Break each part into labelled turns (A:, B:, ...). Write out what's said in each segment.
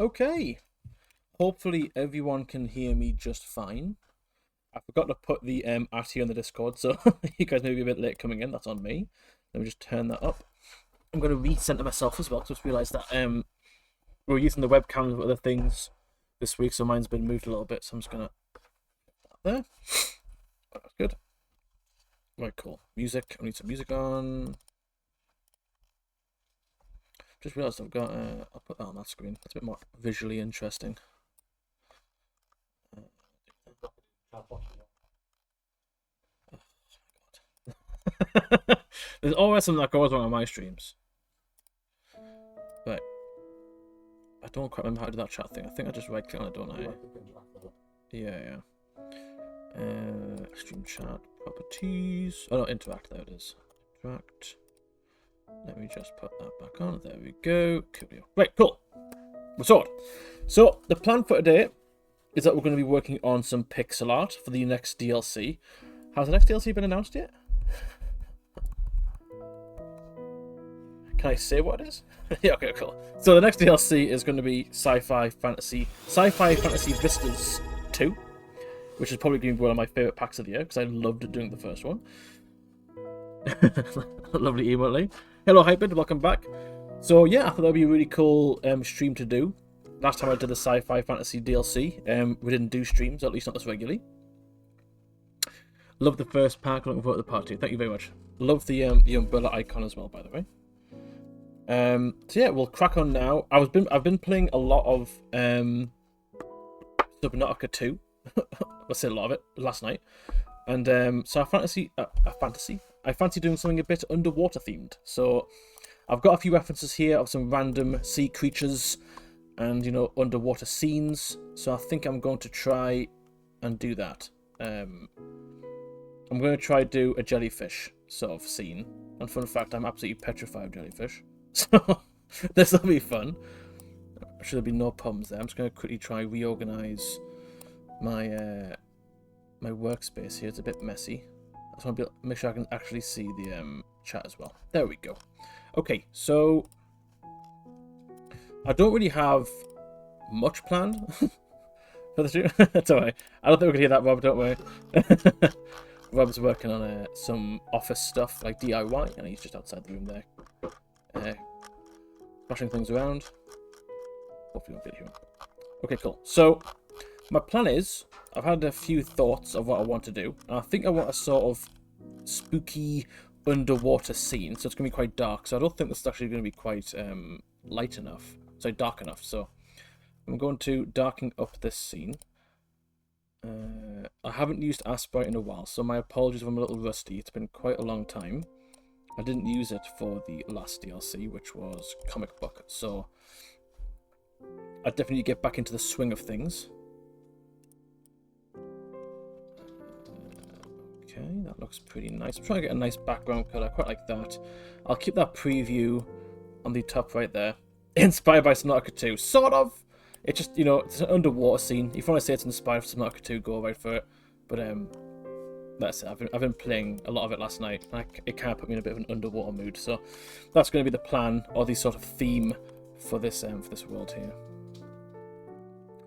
A: Okay. Hopefully everyone can hear me just fine. I forgot to put the at here on the Discord, so you guys may be a bit late coming in. That's on me. Let me just turn that up. I'm going to recenter myself as well, because I just realised that we're using the webcams and other things this week, so mine's been moved a little bit, so I'm just going to put that there. Oh, that's good. Right, cool. Music. I need some music on. Just realised I've got... I'll put that on that screen. That's a bit more visually interesting. There's always something that goes wrong on my streams. Right. I don't quite remember how to do that chat thing. I think I just right click on it, don't I? Yeah. Stream chat, properties. Oh no, interact, there it is. Interact. Let me just put that back on. There we go. Cool. Right, cool. We're sorted. So, the plan for today is that we're going to be working on some pixel art for the next DLC. Has the next DLC been announced yet? Can I say what it is? Yeah, okay, cool. So the next DLC is going to be Sci-Fi Fantasy Vistas 2, which is probably going to be one of my favourite packs of the year, because I loved doing the first one. Lovely emote. Hello, Hyped, welcome back. So yeah, I thought that would be a really cool stream to do. Last time I did the Sci-Fi Fantasy DLC, we didn't do streams, at least not this regularly. Love the first pack, looking forward to the part 2. Thank you very much. Love the umbrella icon as well, by the way. So yeah, we'll crack on now. I've been playing a lot of Subnautica 2. I said a lot of it last night, and so I fancy doing something a bit underwater themed. So I've got a few references here of some random sea creatures and underwater scenes. So I think I'm going to try and do that. I'm going to try to do a jellyfish sort of scene. And fun fact, I'm absolutely petrified of jellyfish. So this will be fun. I'm sure there'll be no problems there. I'm just going to quickly try reorganize my my workspace here. It's a bit messy. I just want to make sure I can actually see the chat as well. There we go. Okay, so I don't really have much planned for the stream. That's alright. I don't think we can hear that, Rob. Don't worry. Rob's working on some office stuff like DIY, and he's just outside the room there. Flashing things around. Hopefully won't get him. Okay, cool. So my plan is, I've had a few thoughts of what I want to do, and I think I want a sort of spooky underwater scene. So it's going to be quite dark. So I don't think this is actually going to be quite light enough. So dark enough. So I'm going to darken up this scene. I haven't used Aspite in a while, so my apologies if I'm a little rusty. It's been quite a long time. I didn't use it for the last DLC, which was comic book, so I definitely get back into the swing of things. Okay, that looks pretty nice. I'm trying to get a nice background color. I quite like that. I'll keep that preview on the top right there. Inspired by Subnautica 2. Sort of. It's just, it's an underwater scene. If you want to say it's inspired from Subnautica 2, go right for it. But, that's it. I've been playing a lot of it last night. It kind of put me in a bit of an underwater mood. So that's going to be the plan, or the sort of theme for this world here. So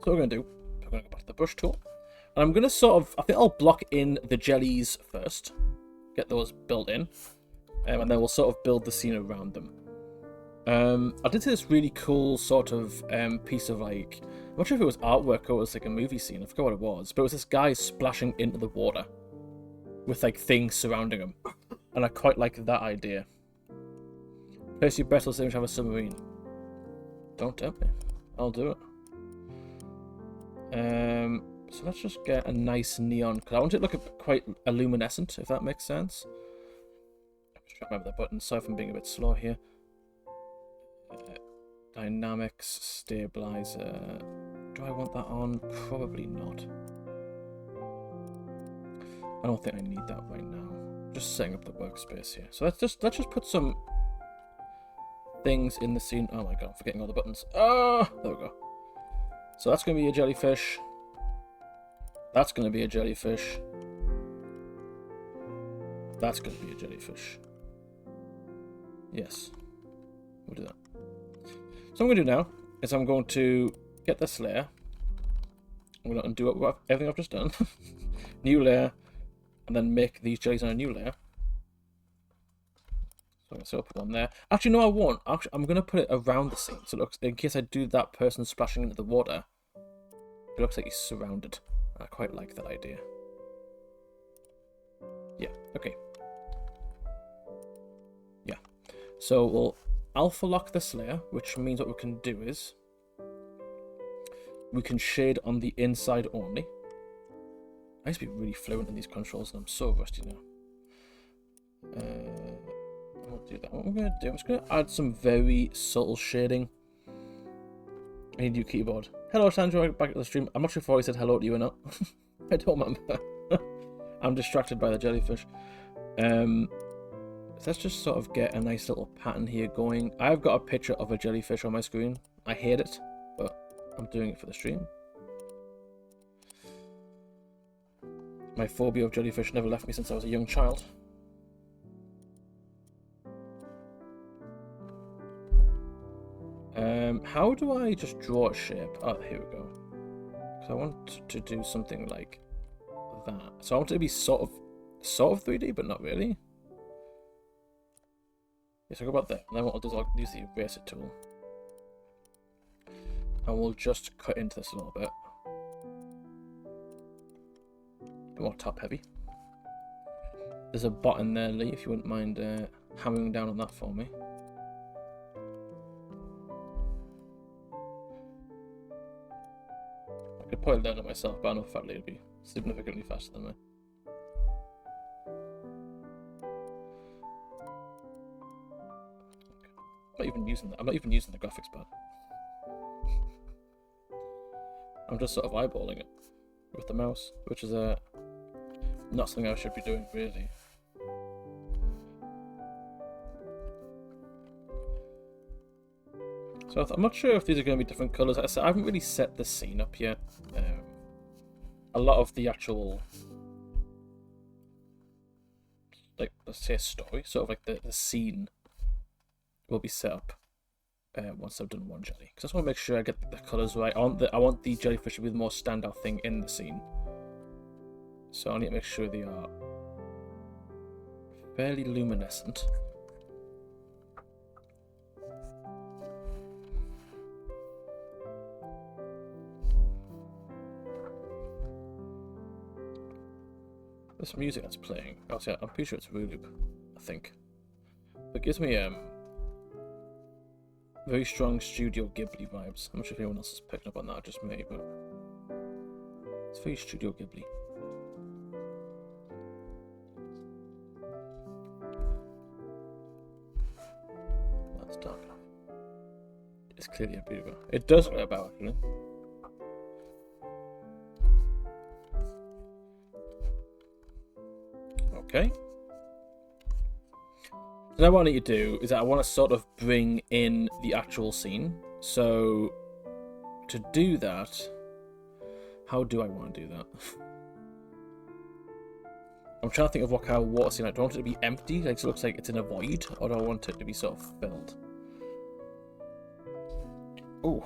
A: what we're going to do, we're going to go back to the brush tool. And I'm going to I think I'll block in the jellies first. Get those built in. And then we'll sort of build the scene around them. I did see this really cool sort of piece of I'm not sure if it was artwork or it was like a movie scene. I forgot what it was. But it was this guy splashing into the water with things surrounding him. And I quite like that idea. Place your best image have a submarine. Don't tempt me. I'll do it. So let's just get a nice neon, because I want it to look quite luminescent, if that makes sense. I'm just trying to remember the buttons, sorry if I'm being a bit slow here. Dynamics, stabilizer. Do I want that on? Probably not. I don't think I need that right now. Just setting up the workspace here. So let's just put some things in the scene. Oh my god, I'm forgetting all the buttons. Oh, there we go. So that's going to be a jellyfish. That's going to be a jellyfish. That's going to be a jellyfish. Yes. We'll do that. So what I'm going to do now is I'm going to get this layer. I'm going to undo everything I've just done. New layer, and then make these jellies on a new layer. So I'm going to set up one there. Actually, no, I won't. Actually, I'm going to put it around the scene. So it looks, in case I do that person splashing into the water, it looks like he's surrounded. I quite like that idea. Yeah, okay. Yeah. So we'll alpha lock this layer, which means what we can do is we can shade on the inside only. I used to be really fluent in these controls and I'm so rusty now. I won't do that. What I'm going to do, I'm just going to add some very subtle shading. I need a new keyboard. Hello, Sandra, back at the stream. I'm not sure if I already said hello to you or not. I don't remember. I'm distracted by the jellyfish. Let's just sort of get a nice little pattern here going. I've got a picture of a jellyfish on my screen. I hate it, but I'm doing it for the stream. My phobia of jellyfish never left me since I was a young child. How do I just draw a shape? Oh, here we go. Because I want to do something like that. So I want it to be sort of 3D, but not really. Yes, I'll go about that. And then what I'll do is I'll use the eraser tool. And we'll just cut into this a little bit. A bit more top heavy. There's a button there, Lee, if you wouldn't mind hammering down on that for me. I could probably learn it myself, but I know Fat Lee would be significantly faster than me. I'm not even using the graphics pad. I'm just sort of eyeballing it with the mouse, which is not something I should be doing really. So I'm not sure if these are going to be different colours. I haven't really set the scene up yet. A lot of the actual, like, let's say a story, sort of like the scene will be set up once I've done one jelly. Because I just want to make sure I get the colours right. I want the jellyfish to be the more standout thing in the scene. So I need to make sure they are fairly luminescent. This music that's playing, I'm pretty sure it's Rulub, I think. It gives me very strong Studio Ghibli vibes. I'm not sure if anyone else is picking up on that, just me, but it's very Studio Ghibli. That's dark enough. It's clearly a beautiful. It does look about actually. Okay. So now what I need to do is that I want to sort of bring in the actual scene. So to do that, how do I want to do that? I'm trying to think of what kind of water scene. Do I want it to be empty, like so it looks like it's in a void, or do I want it to be sort of filled? Oh,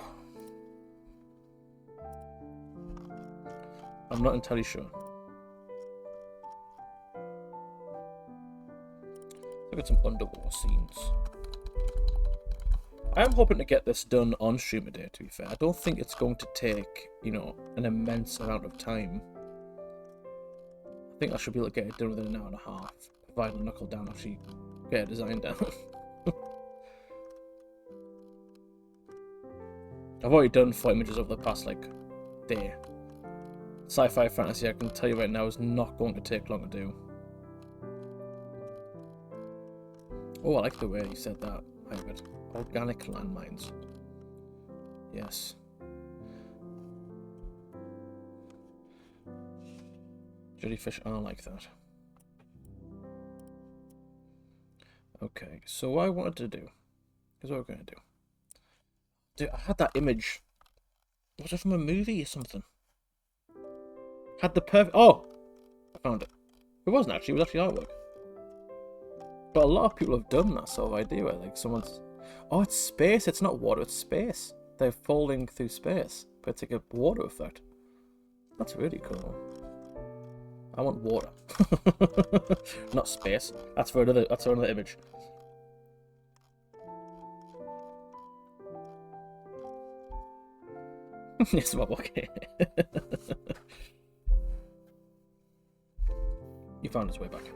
A: I'm not entirely sure. Look at some underwater scenes. I am hoping to get this done on stream a day, to be fair. I don't think it's going to take, you know, an immense amount of time. I think I should be able to get it done within an hour and a half, provided I knuckle down actually get a design down. I've already done 4 images over the past, like, day. Sci-Fi Fantasy, I can tell you right now, is not going to take long to do. Oh, I like the way you said that, Hybrid. Organic landmines. Yes. Jellyfish are like that. Okay, so what I wanted to do is what we're going to do. Dude, I had that image. Was it from a movie or something? Had the perfect. Oh! I found it. It wasn't actually, it was actually artwork. But a lot of people have done that sort of idea where, like, someone's. Oh, it's space. It's not water, it's space. they're falling through space, but it's like a water effect. That's really cool. I want water. Not space. That's for another image. Yes, well, okay. You found its way back in.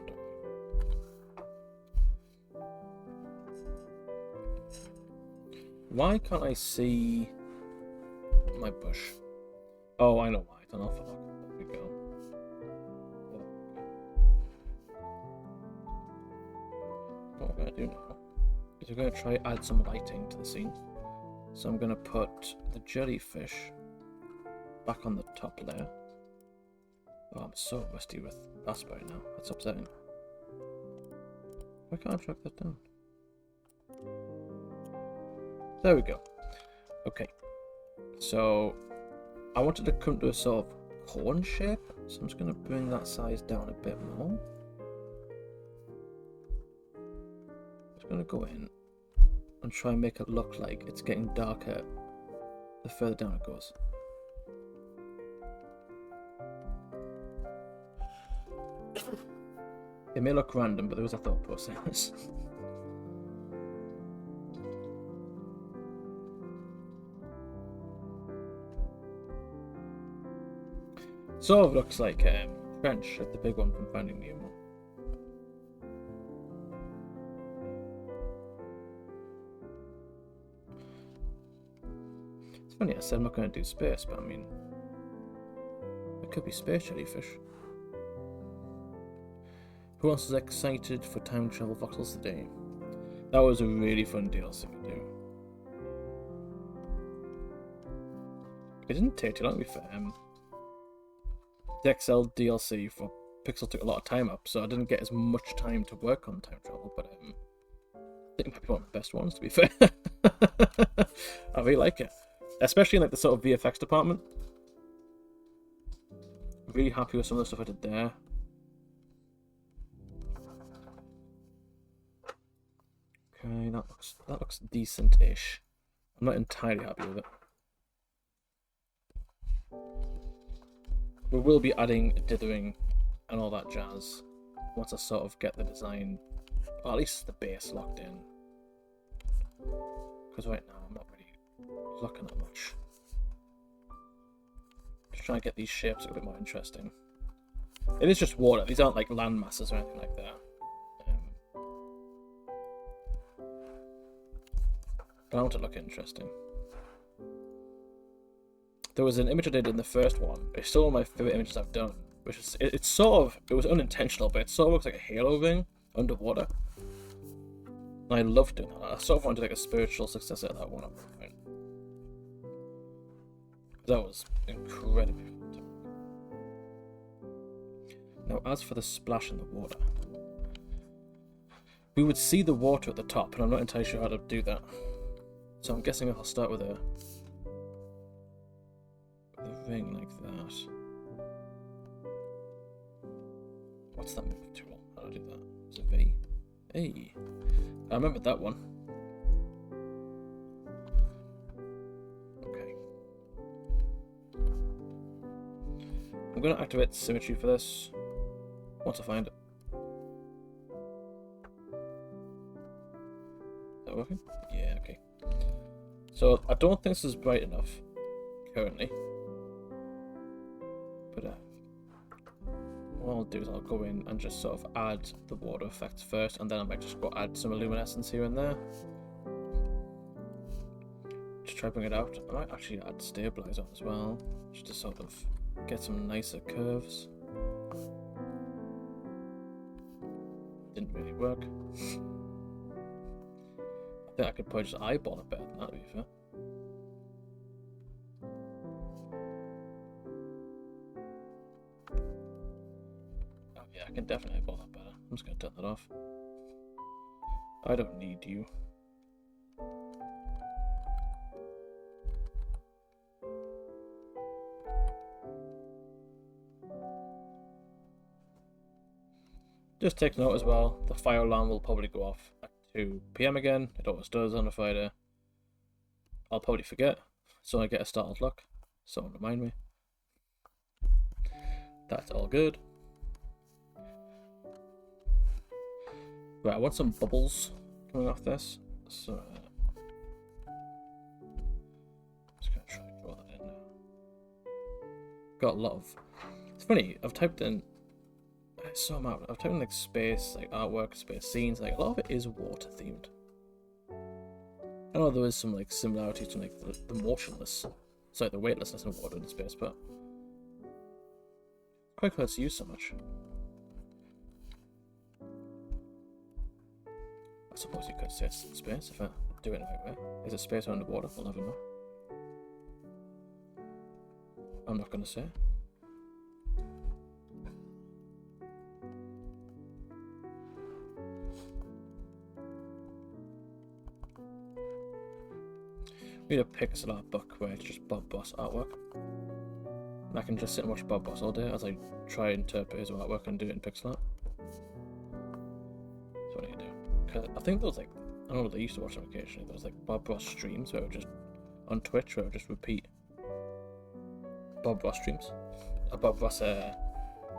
A: Why can't I see my bush? Oh, I know why. Turn off the lock. There we go. What I'm going to do now is we're going to try add some lighting to the scene. So I'm going to put the jellyfish back on the top layer. Oh, I'm so rusty with Raspberry now. That's upsetting. Why can't I track that down? There we go. Okay. So I wanted to come to a sort of cone shape, so I'm just going to bring that size down a bit more. Just going to go in and try and make it look like it's getting darker the further down it goes. It may look random, but there was a thought process. Sort of looks like French, like the big one from Finding Nemo. It's funny, I said I'm not going to do space, but I mean, it could be space jellyfish. Who else is excited for time travel voxels today? That was a really fun DLC to do. It didn't take too long to be fair. The XL DLC for Pixel took a lot of time up, so I didn't get as much time to work on time travel, but I think it might be one of the best ones, to be fair. I really like it. Especially in like the sort of VFX department. Really happy with some of the stuff I did there. Okay, that looks decent-ish. I'm not entirely happy with it. We will be adding dithering and all that jazz once I sort of get the design, or at least the base locked in. Because right now I'm not really looking at much. Just trying to get these shapes a bit more interesting. It is just water. These aren't like land masses or anything like that. But I want it to look interesting. There was an image I did in the first one. It's still one of my favorite images I've done. Which is, it's sort of, it was unintentional, but it sort of looks like a halo ring underwater. And I loved doing that. I sort of wanted like a spiritual successor to that one at one point. That was incredibly fun. Now, as for the splash in the water, we would see the water at the top, and I'm not entirely sure how to do that. So I'm guessing I'll start with a ring like that. What's that move tool? How do I do that? It's a V. Hey, I remembered that one. Okay. I'm going to activate symmetry for this once I find it. Is that working? Yeah, okay. So I don't think this is bright enough currently. But what I'll do is I'll go in and just sort of add the water effects first, and then I might just go add some luminescence here and there. Just try to bring it out. I might actually add stabilizer as well, just to sort of get some nicer curves. Didn't really work. I think I could probably just eyeball it better than that, to be fair. Oh yeah, I can definitely eyeball that better. I'm just going to turn that off. I don't need you. Just take note as well, the fire alarm will probably go off at 2 PM again. It always does on a Friday. I'll probably forget, so I get a startled look. Someone remind me. That's all good. Right, I want some bubbles coming off this, so just gonna try and draw that in now. Got a lot of. It's funny. I've typed in. I've typed in like space, like artwork, space scenes. Like a lot of it is water themed. I know there is some like similarity to like the motionless, sorry, the weightlessness of water in space, but quite clear to use so much. I suppose you could say it's space if I do it in the right way. Is it space or underwater? We'll never know. I'm not going to say. We need a pixel art book where it's just Bob Boss artwork. And I can just sit and watch Bob Boss all day as I try and interpret his artwork and do it in pixel art. That's what I need to do. Cause I think there was like, I don't know, they used to watch them occasionally. There was like Bob Ross streams where it would just, on Twitch, where it would just repeat Bob Ross streams. Bob Ross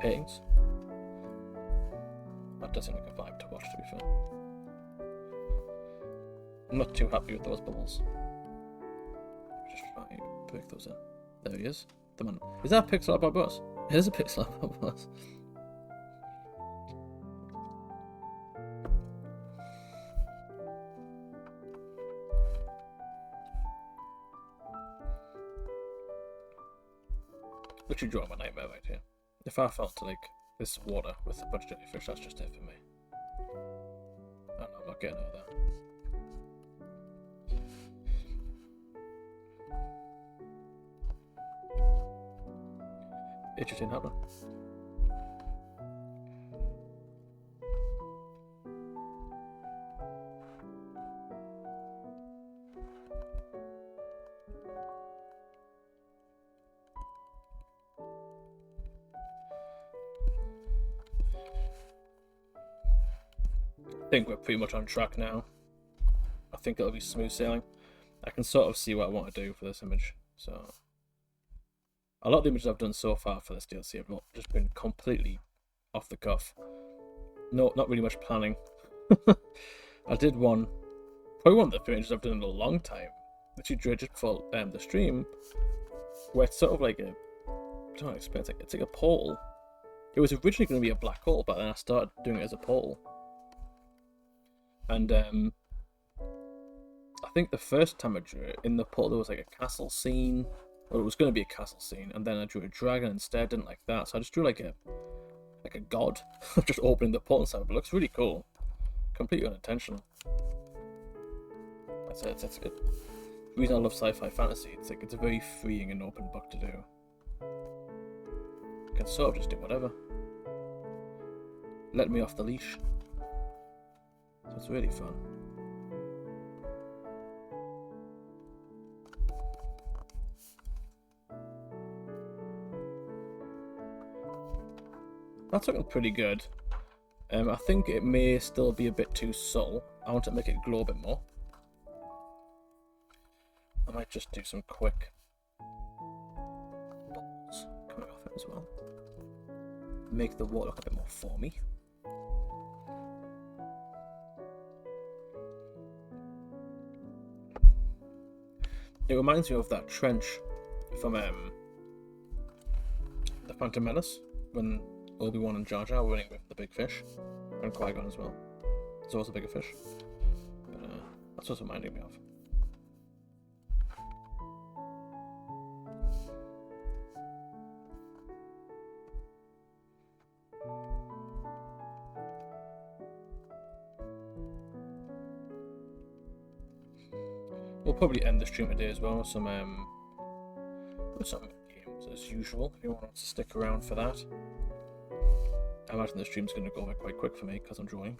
A: paintings. That does seem like a vibe to watch, to be fair. I'm not too happy with those bubbles. Just try to break those in. There he is. The man. Is that a pixel art Bob Ross? It is a pixel art Bob Ross. Literally drawing my nightmare right here. If I fell to like this water with a bunch of jellyfish, that's just it for me. I don't know, I'm not getting out of that. It just didn't happen. I think we're pretty much on track now. I think it'll be smooth sailing. I can sort of see what I want to do for this image. So a lot of the images I've done so far for this DLC have not just been completely off the cuff. No, not really much planning. I did one, probably one of the images I've done in a long time, which you drew just before the stream, where it's sort of like a, I don't know how to explain it, it's like a pole. It was originally going to be a black hole, but then I started doing it as a pole. And I think the first time I drew it, in the pole there was like a castle scene, or it was going to be a castle scene, and then I drew a dragon instead. Didn't like that, so I just drew like a god, just opening the portal inside. But it looks really cool, completely unintentional. That's it. That's it. The reason I love sci-fi fantasy, it's like it's a very freeing and open book to do. You can sort of just do whatever. Let me off the leash. So it's really fun. That's looking pretty good. I think it may still be a bit too subtle. I want to make it glow a bit more. I might just do some quick bubbles coming off it as well. Make the water look a bit more foamy. It reminds me of that trench from the Phantom Menace, when Obi-Wan and Jar Jar were running with the big fish, and Qui-Gon as well. There's also a bigger fish, but that's what's reminding me of. We'll probably end the stream today as well with some games as usual, if anyone wants to stick around for that. I imagine the stream's going to go quite quick for me because I'm drawing.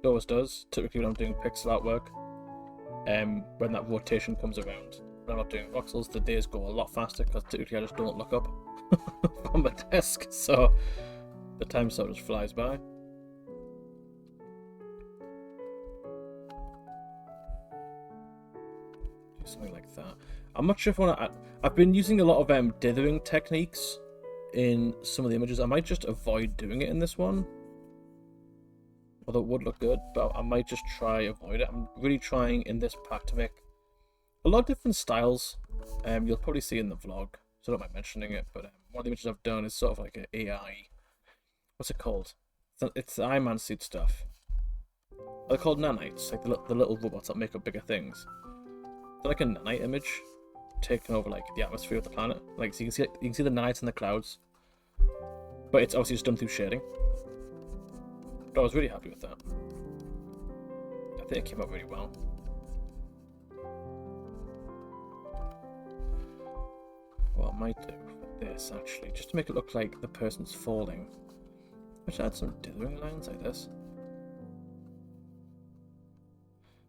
A: It always does. Typically when I'm doing pixel artwork, when that rotation comes around, when I'm not doing voxels, the days go a lot faster because typically I just don't look up from my desk, so the time sort of just flies by. do something like that. I'm not sure if I want to... I've been using a lot of dithering techniques in some of the images. I might just avoid doing it in this one. Although it would look good, but I might just try avoid it. I'm really trying in this pack to make a lot of different styles. You'll probably see in the vlog, so I don't mind mentioning it, but one of the images I've done is sort of like an AI. What's it called? It's the Iron Man suit stuff. They're called nanites, like the little robots that make up bigger things. They're like a nanite image, taking over like the atmosphere of the planet. Like, so you can see the nanites in the clouds, but it's obviously just done through shading. But I was really happy with that. I think it came out really well. What I might do with this, actually, just to make it look like the person's falling, I should add some dithering lines like this.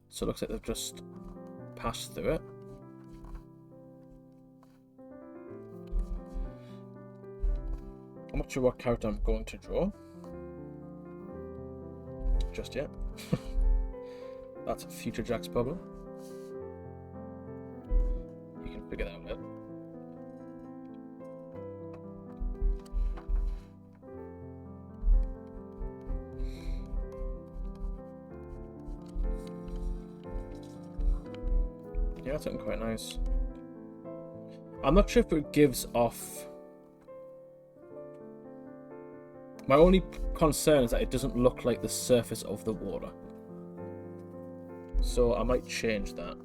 A: So it looks like they've just passed through it. I'm not sure what character I'm going to draw just yet. That's future Jack's problem. You can figure that out later. Yeah, that's looking quite nice. I'm not sure if it gives off... My only concern is that it doesn't look like the surface of the water. So I might change that.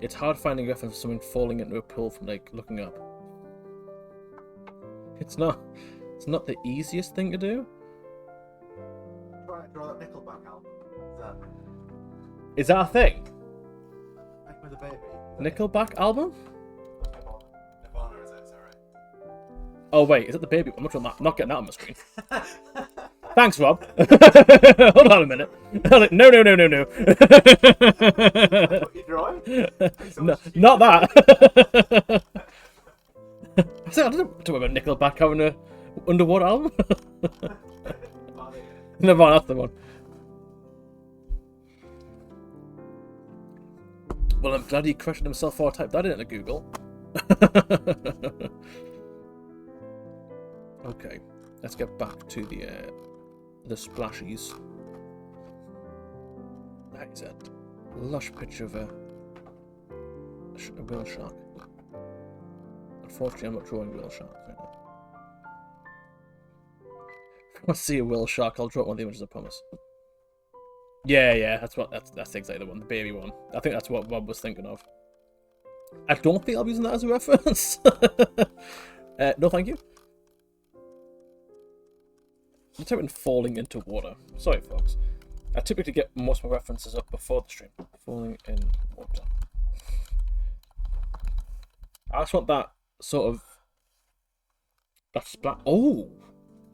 A: It's hard finding reference to someone falling into a pool from, like, looking up. It's not the easiest thing to do.
B: Try and draw that Nickelback album.
A: Is that a thing?
B: Like with a baby.
A: Nickelback album?
B: Nirvana, is it? Sorry.
A: Oh wait, is it the baby one? I'm not getting that on my screen. Thanks, Rob. Hold on a minute. No.
B: What you drawing?
A: No, not that. I don't know about Nickelback having a underwater album. Nirvana, that's the one. Well, I'm glad he questioned himself before I typed that into Google. Okay, let's get back to the splashies. That is a lush picture of a whale shark. Unfortunately, I'm not drawing whale sharks right now. If I want to see a whale shark, I'll draw one of the images, I promise. Yeah, that's exactly the one, the baby one. I think that's what Rob was thinking of. I don't think I'll be using that as a reference. No, thank you. I'm typing falling into water. Sorry, folks. I typically get most of my references up before the stream. Falling in water. I just want that sort of... that splat. Oh!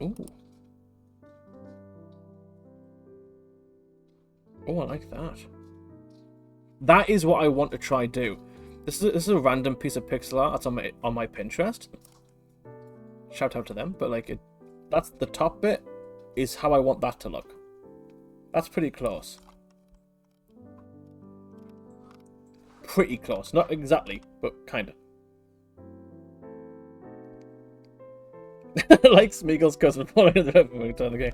A: Ooh. Oh, I like that. That is what I want to try do. This is a random piece of pixel art that's on my Pinterest. Shout out to them, but like that's the top bit is how I want that to look. That's pretty close. Pretty close, not exactly, but kinda. Like Smeagol's cousin falling in the river. Okay.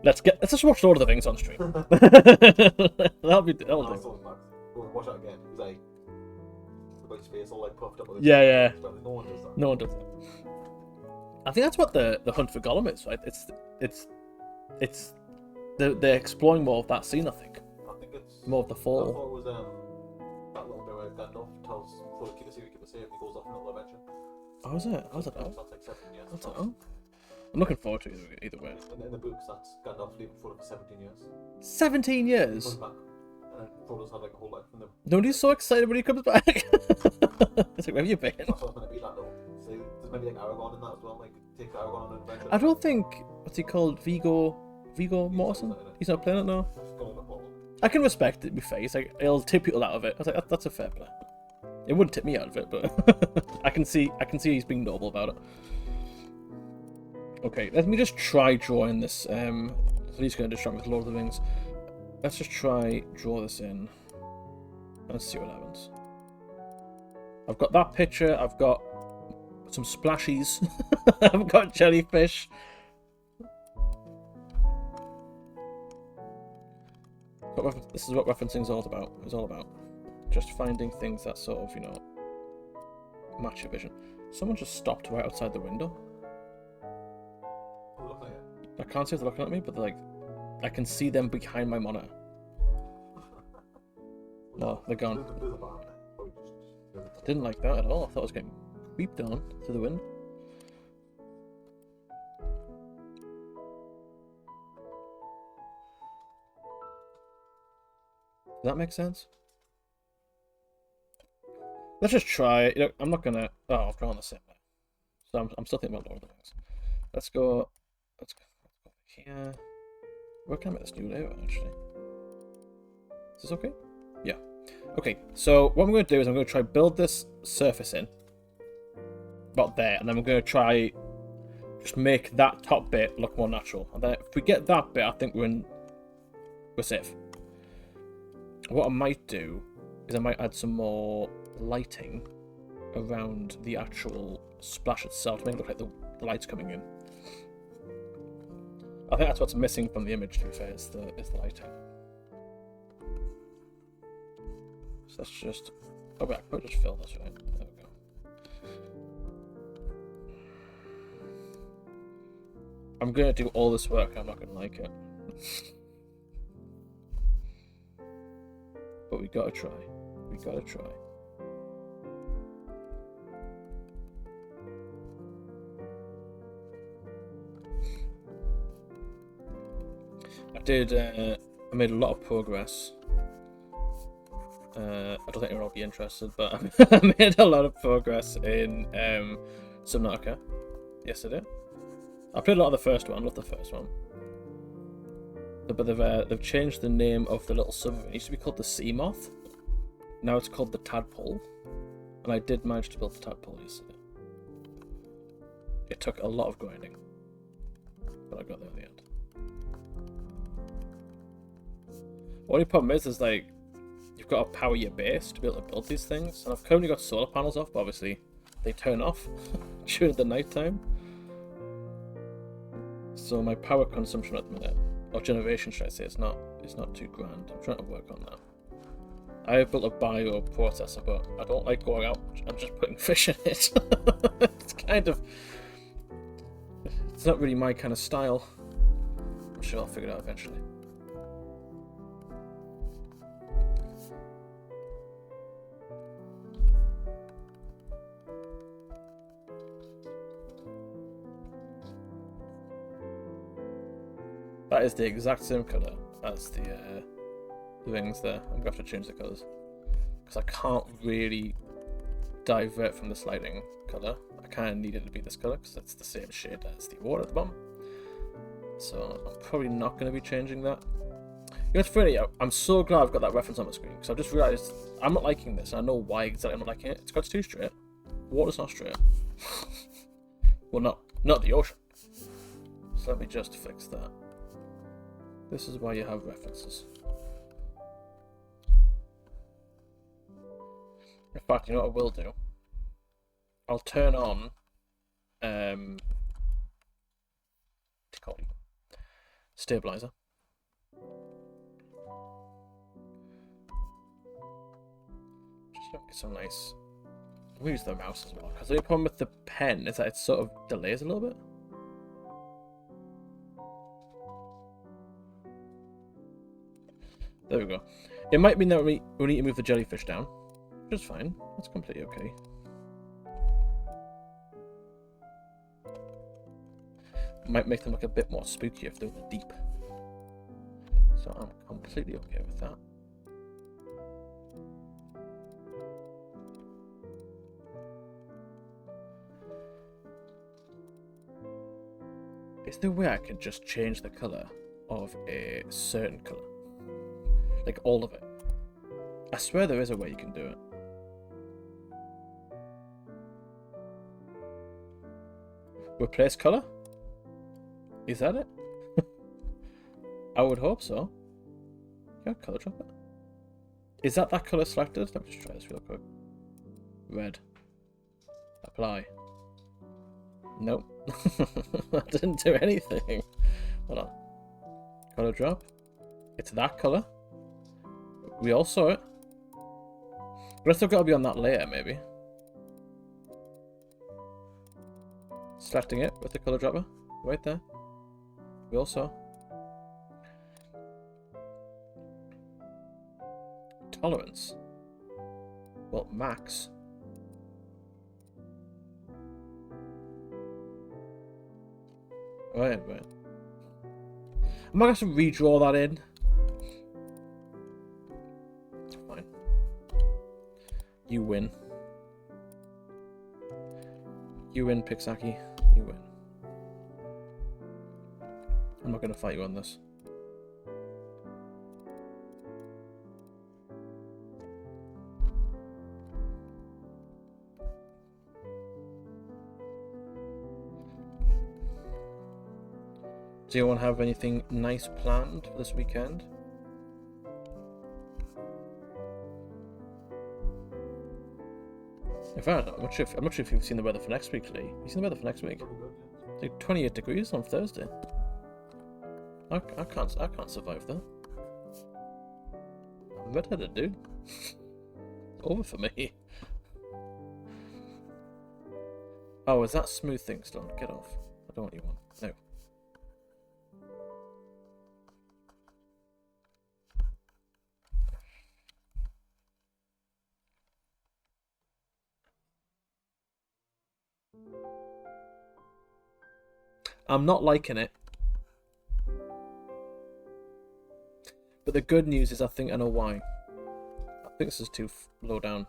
A: Let's just watch Lord of the Rings on stream. That'll do.
B: Watch that again. He's like, his face all like puffed up.
A: Yeah.
B: No one does that.
A: No one does that. I think that's what the hunt for Gollum is, right? It's they're exploring more of that scene. I think
B: it's
A: more of the fall.
B: I thought it was that little bit where Gandalf tells Frodo keep it safe and he goes off on a little adventure.
A: Oh, is it? How's it?
B: That's like 7 years.
A: What's it? Oh. I'm looking forward to either way.
B: In the books, that's Gandalf leaving Frodo for 17 years.
A: 17 years?
B: Comes back. And Frodo's had like a whole life from them.
A: Nobody's so excited when he comes back. It's like, where have you been?
B: That's what's going to be that though. So there's maybe like Aragorn in that as well. Like, take Aragorn on an adventure.
A: I don't think... What's he called? Viggo Mortensen? He's not playing it now. I can respect it, to be fair. It's like, it'll tip people out of it. I was like, that's a fair play. It wouldn't tip me out of it, but I can see he's being noble about it. Okay, let me just try drawing this. He's going to distract me with Lord of the Rings. Let's just try draw this in. and see what happens. I've got that picture, I've got some splashies, I've got jellyfish. This is what referencing is all about. It's all about just finding things that sort of, you know, match your vision. Someone just stopped right outside the window. I can't see if they're looking at me, but they're like, I can see them behind my monitor. No, they're gone. I didn't like that at all. I thought I was getting creeped on through the wind. Does that make sense? Let's just try it. You know, I'm not gonna. Oh, I've drawn the same way. So I'm still thinking about Lord of the Rings. Let's go here. Where can I make this new layout actually? Is this okay? Yeah. Okay, so what I'm going to do is I'm going to try build this surface in. About there, and then we're going to try just make that top bit look more natural. And then if we get that bit, I think we're safe. What I might do is I might add some more lighting around the actual splash itself to make it look like the light's coming in. I think that's what's missing from the image, to be fair, is the lighting. So let's just... Oh, wait, I could just fill this, right? There we go. I'm going to do all this work, I'm not going to like it. But we gotta try. We gotta try. I made a lot of progress. I don't think everyone will be interested, but I made a lot of progress in Subnautica yesterday. I played a lot of the first one, not the first one. But they've changed the name of the little submarine. It used to be called the Sea Moth. Now it's called the Tadpole. And I did manage to build the Tadpole yesterday. It took a lot of grinding, but I got there in the end. Only problem is like, you've got to power your base to be able to build these things. And I've currently got solar panels off, but obviously they turn off during the night time. So my power consumption at the minute, or generation should I say, it's not too grand. I'm trying to work on that. I have built a bioprocessor, but I don't like going out and just putting fish in it. It's kind of... It's not really my kind of style. I'm sure I'll figure it out eventually. That is the exact same colour as the wings there. I'm going to have to change the colours. Because I can't really divert from this lighting colour. I kind of need it to be this colour because it's the same shade as the water at the bottom. So I'm probably not going to be changing that. You know, it's funny, I'm so glad I've got that reference on the screen because I've just realised I'm not liking this and I know why exactly I'm not liking it. It's got too straight. Water's not straight. Well, not the ocean. So let me just fix that. This is why you have references. In fact, you know what I will do? I'll turn on stabilizer. Just make it so nice. I'm gonna use the mouse as well, because the only problem with the pen is that it sort of delays a little bit. There we go. It might mean that we need to move the jellyfish down, which is fine. That's completely okay. Might make them look a bit more spooky if they're in the deep. So I'm completely okay with that. Is there a way I can just change the colour of a certain colour? Like all of it. I swear there is a way you can do it. Replace colour? Is that it? I would hope so. Yeah, colour drop it. Is that colour selected? Let me just try this real quick. Red. Apply. Nope. That didn't do anything. Hold on. Colour drop. It's that colour. We all saw it. But it's still got to be on that layer, maybe. Selecting it with the colour dropper. Right there. We all saw. Tolerance. Well, max. Right. I might have to redraw that in. Fine. You win. You win, Pixaki. You win. I'm not going to fight you on this. Do you want to have anything nice planned for this weekend? In fact, I'm not sure if you've seen the weather for next week, Lee. Have you seen the weather for next week? It's like 28 degrees on Thursday. I can't survive that. I'm redheaded, dude. It's over for me. Oh, is that smooth thing still? Get off. I don't want you on. No. I'm not liking it. But the good news is I think I know why. I think this is too low down.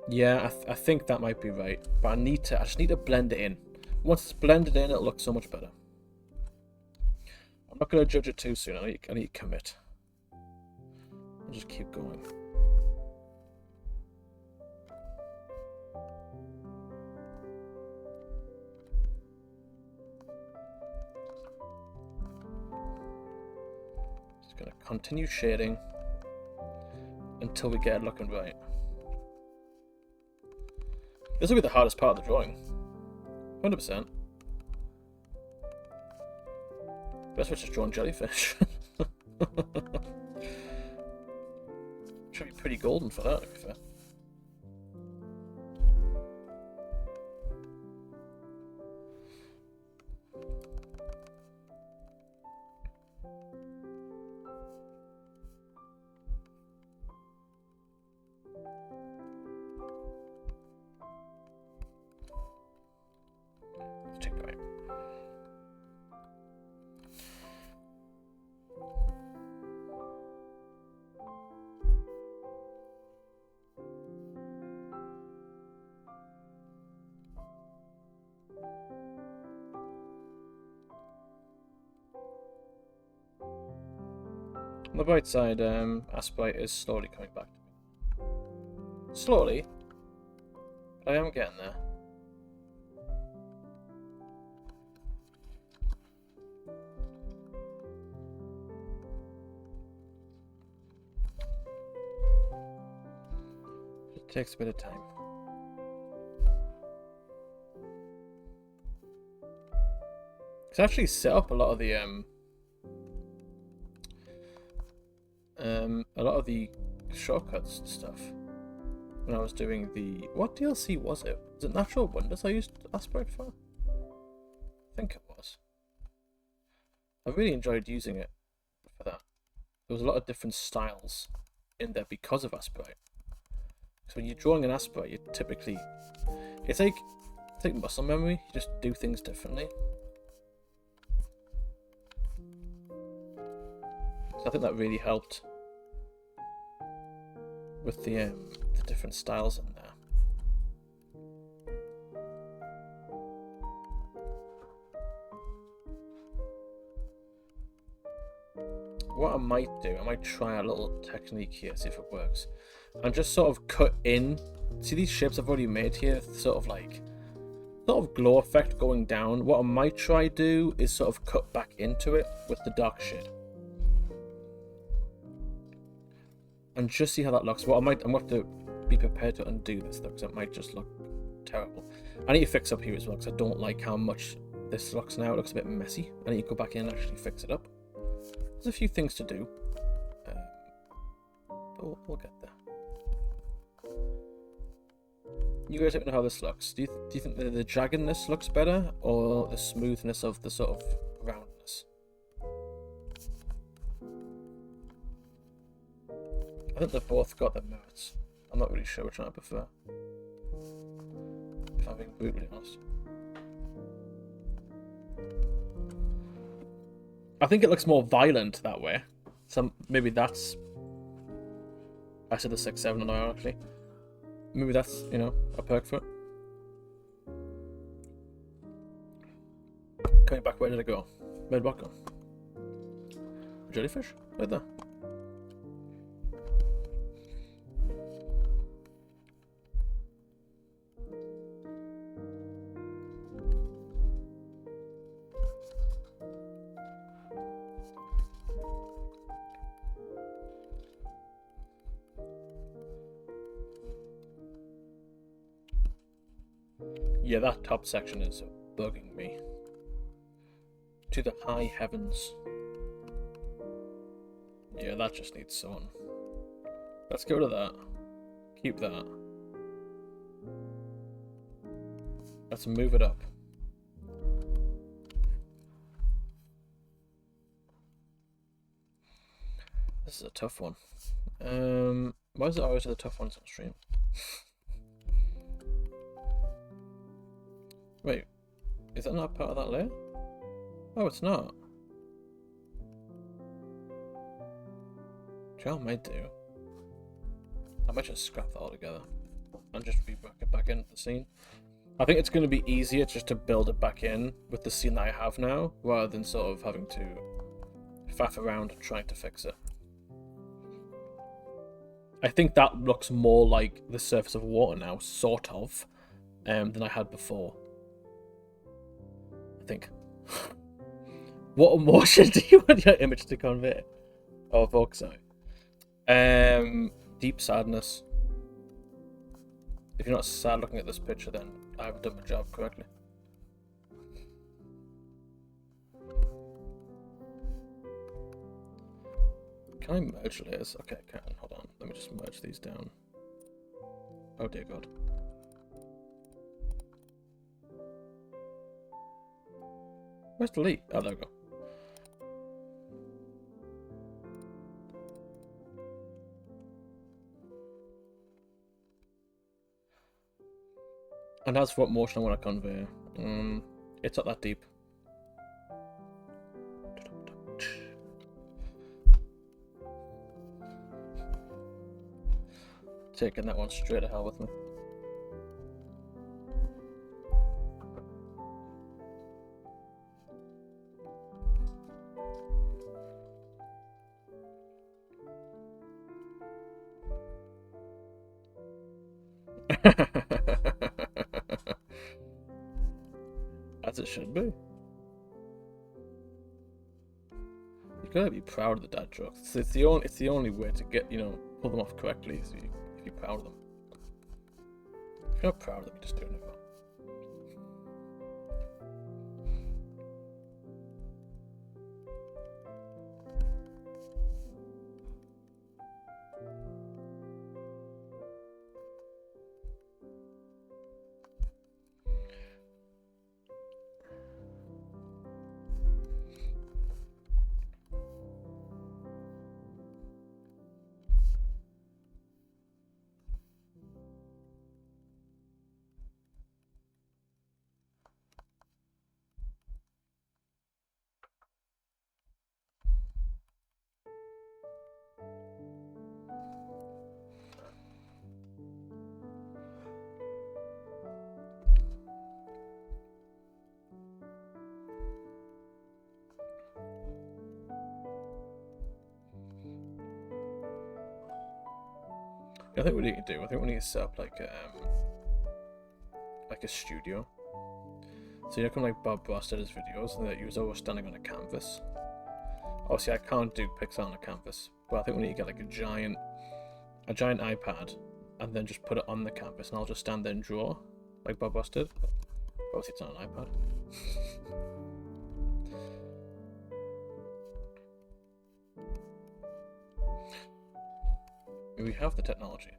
A: Yeah, I think that might be right. But I just need to blend it in. Once it's blended in, it'll look so much better. I'm not going to judge it too soon. I need to commit. I'll just keep going. Just going to continue shading until we get it looking right. This will be the hardest part of the drawing. 100%. Best way to draw jellyfish. Should be pretty golden for that, to be fair. Let's take it right. On the bright side, Aspite is slowly coming back to me. Slowly? But I am getting there. It takes a bit of time. It's actually set up a lot of the shortcuts and stuff when I was doing the... What DLC was it? Was it Natural Wonders I used Aspect for? I think it was. I really enjoyed using it for that. There was a lot of different styles in there because of Aspect. So when you're drawing an Aspect, you typically... It's like muscle memory. You just do things differently. So I think that really helped with the different styles in there. What I might do, I might try a little technique here, see if it works. And just sort of cut in. See these shapes I've already made here? Sort of like sort of glow effect going down. What I might try do is sort of cut back into it with the dark shade. And just see how that looks. What I'm going to have to be prepared to undo this though, because it might just look terrible. I need to fix up here as well, because I don't like how much this looks now. It looks a bit messy. I need to go back in and actually fix it up. There's a few things to do. But we'll get there. You guys let me know how this looks. Do you think the jaggedness looks better, or the smoothness of the sort of roundness? I think they've both got their merits. I'm not really sure which one I prefer, if I'm being brutally honest. I think it looks more violent that way. So maybe that's... I said the 6-7 and ironically. Maybe that's, you know, a perk for it. Coming back, where did it go? Where did what go? Jellyfish? Right there. Yeah, that top section is bugging me. To the high heavens. Yeah, that just needs sun. Let's go to that. Keep that. Let's move it up. This is a tough one. Why is it always the tough ones on stream? Wait, is that not part of that layer? Oh, it's not. I might do. I might just scrap that all together and just rework it back into the scene. I think it's going to be easier just to build it back in with the scene that I have now, rather than sort of having to faff around and trying to fix it. I think that looks more like the surface of water now, sort of, than I had before. I think. What emotion do you want your image to convey? Or evoke, sorry. Deep sadness. If you're not sad looking at this picture, then I haven't done my job correctly. Can I merge layers? Okay, I can. Hold on. Let me just merge these down. Oh dear God. Where's delete? Oh, there we go. And as for what motion I want to convey, it's not that deep. Taking that one straight to hell with me. As it should be. You gotta be proud of the dad jokes. It's the only way to get, you know, pull them off correctly. Is if you're proud of them. If you're not proud of them, you're just doing it wrong. I think we need to set up like a studio So you know, like Bob Ross did his videos, and that he was always standing on a canvas. Obviously, I can't do pixel on a canvas, but I think we need to get like a giant iPad, and then just put it on the canvas, and I'll just stand there and draw, like Bob Ross did. Obviously, it's on an iPad. We have the technology.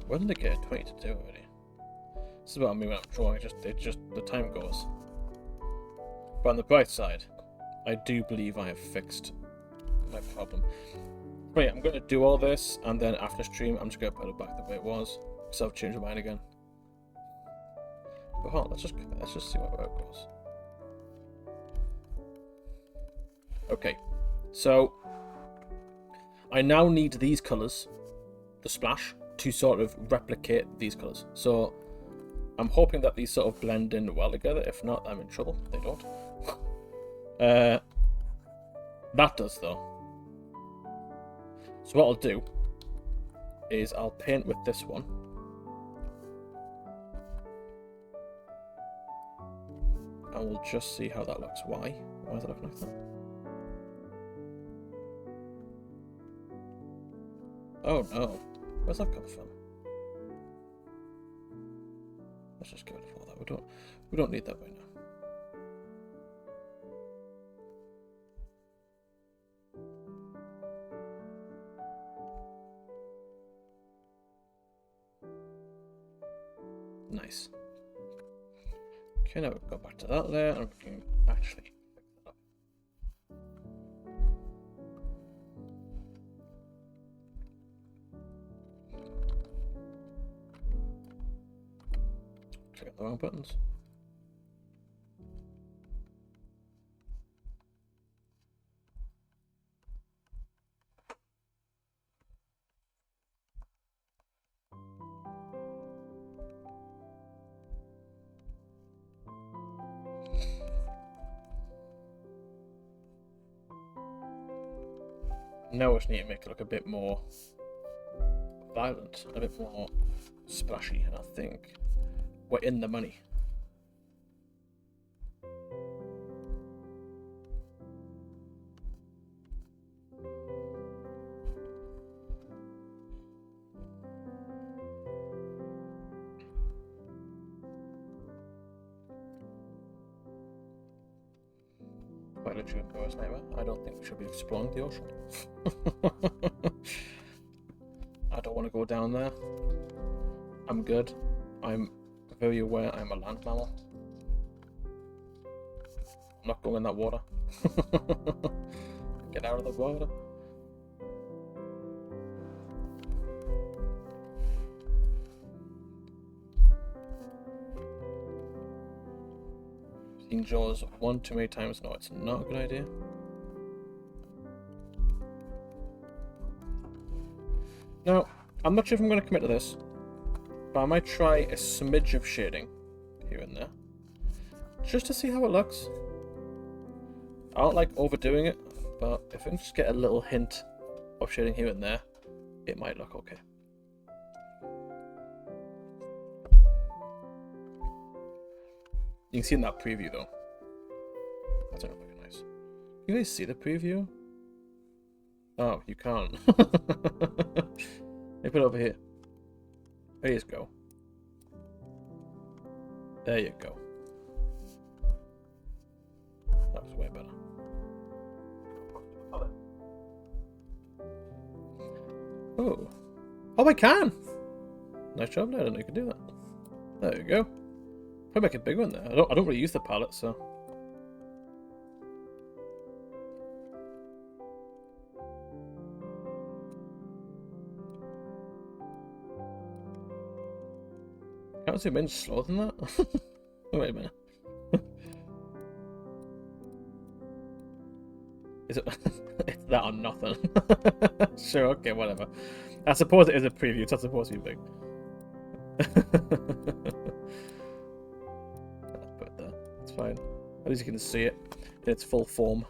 A: When did it get 20 to 2 already? This is what I mean when I'm drawing, the time goes. But on the bright side, I do believe I have fixed my problem. But yeah, I'm going to do all this, and then after stream, I'm just going to put it back the way it was, because I've changed my mind again. But hold on, let's just see where it goes. Okay, so I now need these colours, the splash, to sort of replicate these colours. So I'm hoping that these sort of blend in well together. If not, I'm in trouble. They don't. That does though. So what I'll do is I'll paint with this one. And we'll just see how that looks. Why? Why is it looking like that? Oh no. Where's that come from? Let's just get rid of all that. We don't need that right now. Nice. Okay, now we've got back to that there, and we can actually pick that up. Click on the wrong buttons. Now we just need to make it look a bit more violent, a bit more splashy, and I think we're in the money. Quite literally a worst nightmare. I don't think we should be exploring the ocean. I don't want to go down there. I'm good. I'm very aware I'm a land mammal. I'm not going in that water. Get out of the water. Seen Jaws one too many times. No, it's not a good idea. Now, I'm not sure if I'm going to commit to this, but I might try a smidge of shading here and there, just to see how it looks. I don't like overdoing it, but if I can just get a little hint of shading here and there, it might look okay. You can see in that preview though. That's not very nice. You guys see the preview? Oh, you can't. Let me put it over here. There you go. There you go. That was way better. Oh. Oh, I can! Nice job, I didn't know you could do that. There you go. Probably make a big one there. I don't really use the palette, so. Can't zoom in slower than that. Wait a minute. Is it? It's that or nothing. Sure. Okay. Whatever. I suppose it is a preview. It's not supposed to be big. Put it there. It's fine. At least you can see it in its full form.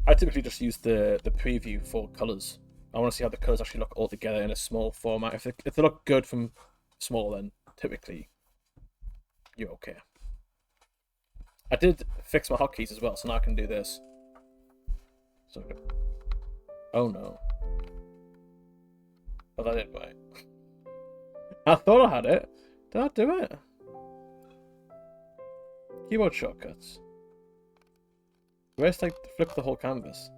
A: I typically just use the preview for colors. I want to see how the colors actually look all together in a small format. If they look good from small, then typically you're okay. I did fix my hotkeys as well, so now I can do this. So, oh no. Oh, that didn't right. I thought I had it. Did I do it? Keyboard shortcuts. Where's like flip the whole canvas?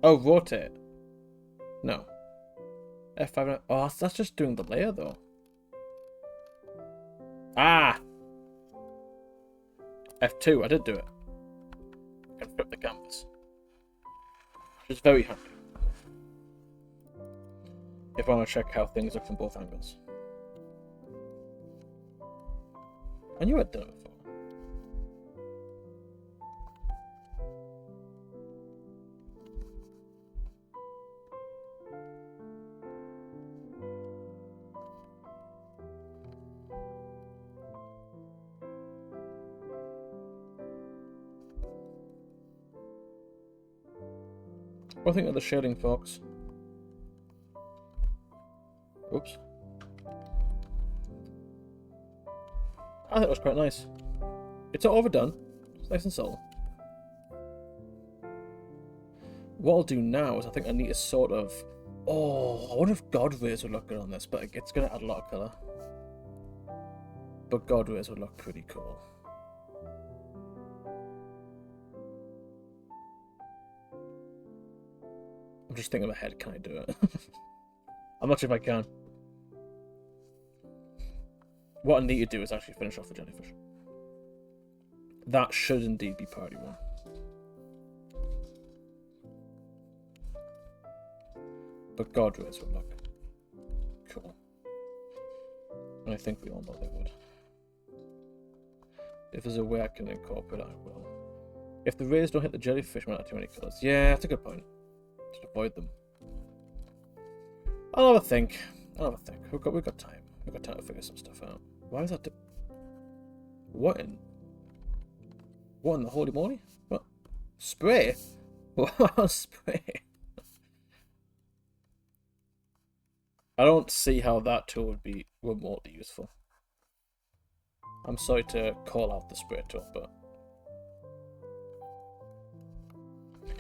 A: Oh, rotate. No. F5. Oh, that's just doing the layer though. Ah! F2, I did do it. I can flip the canvas. Which is very handy. If I want to check how things look from both angles. I knew I'd done it before. What do you think of the shading, folks? Oops. I think it was quite nice. It's not overdone. It's nice and subtle. What I'll do now is I think I need to sort of... Oh, I wonder if God rays would look good on this, but it's going to add a lot of colour. But God rays would look pretty cool. I'm just thinking ahead, can I do it? I'm not sure if I can. What I need to do is actually finish off the jellyfish. That should indeed be priority 1. But God rays would look cool. And I think we all know they would. If there's a way I can incorporate it, I will. If the rays don't hit the jellyfish, we won't have too many colours. Yeah, that's a good point. Just avoid them. I'll have a think. We've got time. We've got time to figure some stuff out. Why is that? What in the holy moly? What? Spray? What spray? I don't see how that tool would be remotely useful. I'm sorry to call out the spray tool, but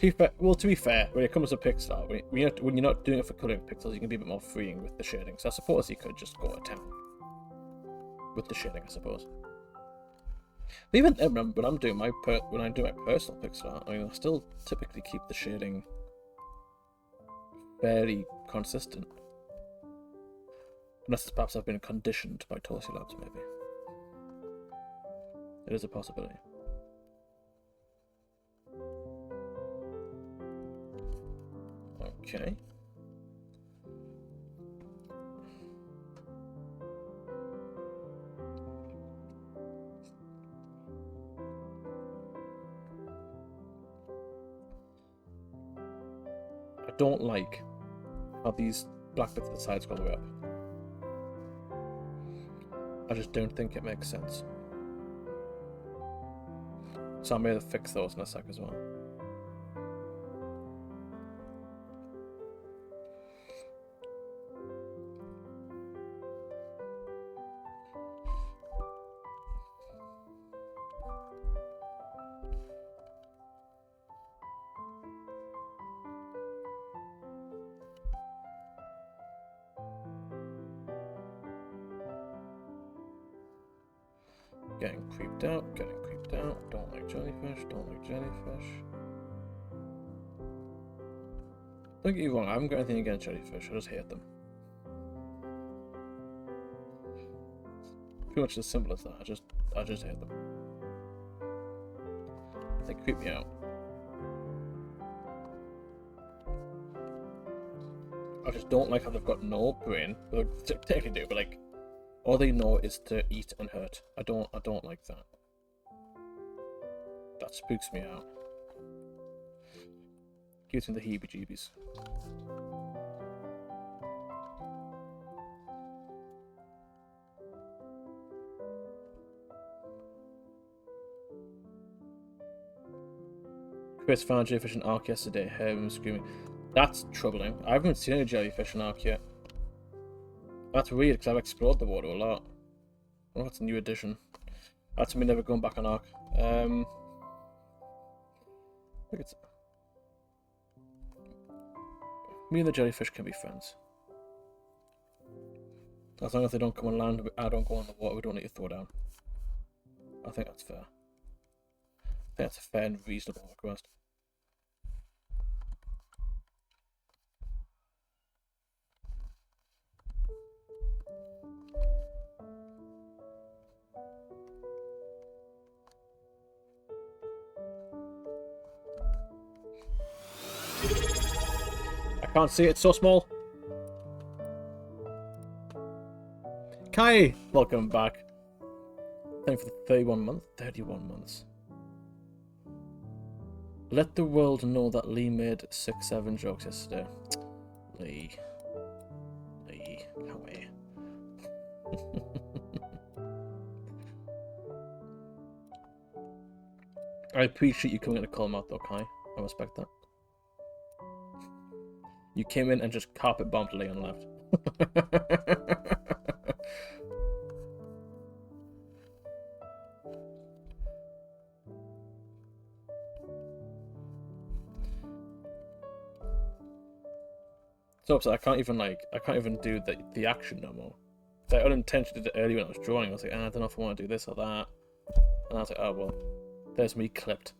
A: to be fair, when it comes to pixel art, when you're not doing it for coloring pixels, you can be a bit more freeing with the shading. So I suppose you could just go to town with the shading, I suppose. But even then, when I'm doing my personal pixel art, I mean, I still typically keep the shading fairly consistent, unless perhaps I've been conditioned by ToastieLabs, maybe. It is a possibility. Okay. I don't like how these black bits at the sides go all the way up. I just don't think it makes sense. So I may fix those in a sec as well. Getting creeped out. Don't like jellyfish. Don't get you wrong, I haven't got anything against jellyfish, I just hate them. Pretty much as simple as that, I just hate them. They creep me out. I just don't like how they've got no brain. Well, they technically do, but like, all they know is to eat and hurt. I don't like that. That spooks me out. Gives me the heebie-jeebies. Chris found a jellyfish in Ark yesterday. Heard him screaming. That's troubling. I haven't seen any jellyfish in Ark yet. That's weird because I've explored the water a lot. Oh, that's a new addition. That's me never going back on Ark. Look at me and the jellyfish can be friends. As long as they don't come on land, I don't go on the water, we don't need to throw down. I think that's fair. I think that's a fair and reasonable request. I can't see it, it's so small. Kai, welcome back. Thank you for the 31 months. 31 months. Let the world know that Lee made 6-7 jokes yesterday. Lee, come here. I appreciate you coming in to call him out though, Kai. I respect that. You came in and just carpet bombed Lee and left. So upset I can't even do the action no more. I unintentionally did it earlier when I was drawing. I was like, I don't know if I want to do this or that. And I was like, oh well, there's me clipped.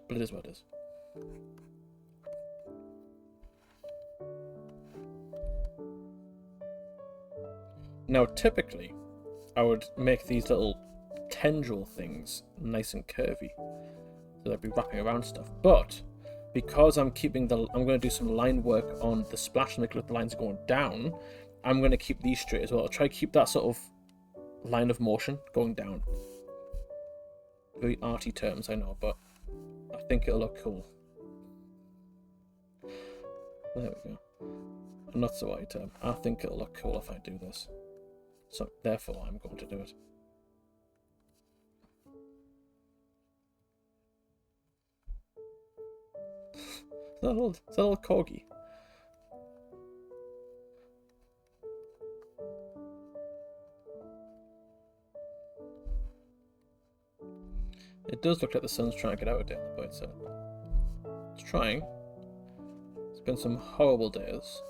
A: But it is what it is. Now typically, I would make these little tendril things nice and curvy, so they'd be wrapping around stuff. But because I'm going to do some line work on the splash and make it look the lines are going down. I'm going to keep these straight as well. I'll try to keep that sort of line of motion going down. Very arty terms, I know, but I think it'll look cool. There we go. Not so arty term. I think it'll look cool if I do this. So therefore, I'm going to do it. Is that a little corgi? It does look like the sun's trying to get out of daylight, but it's trying. It's been some horrible days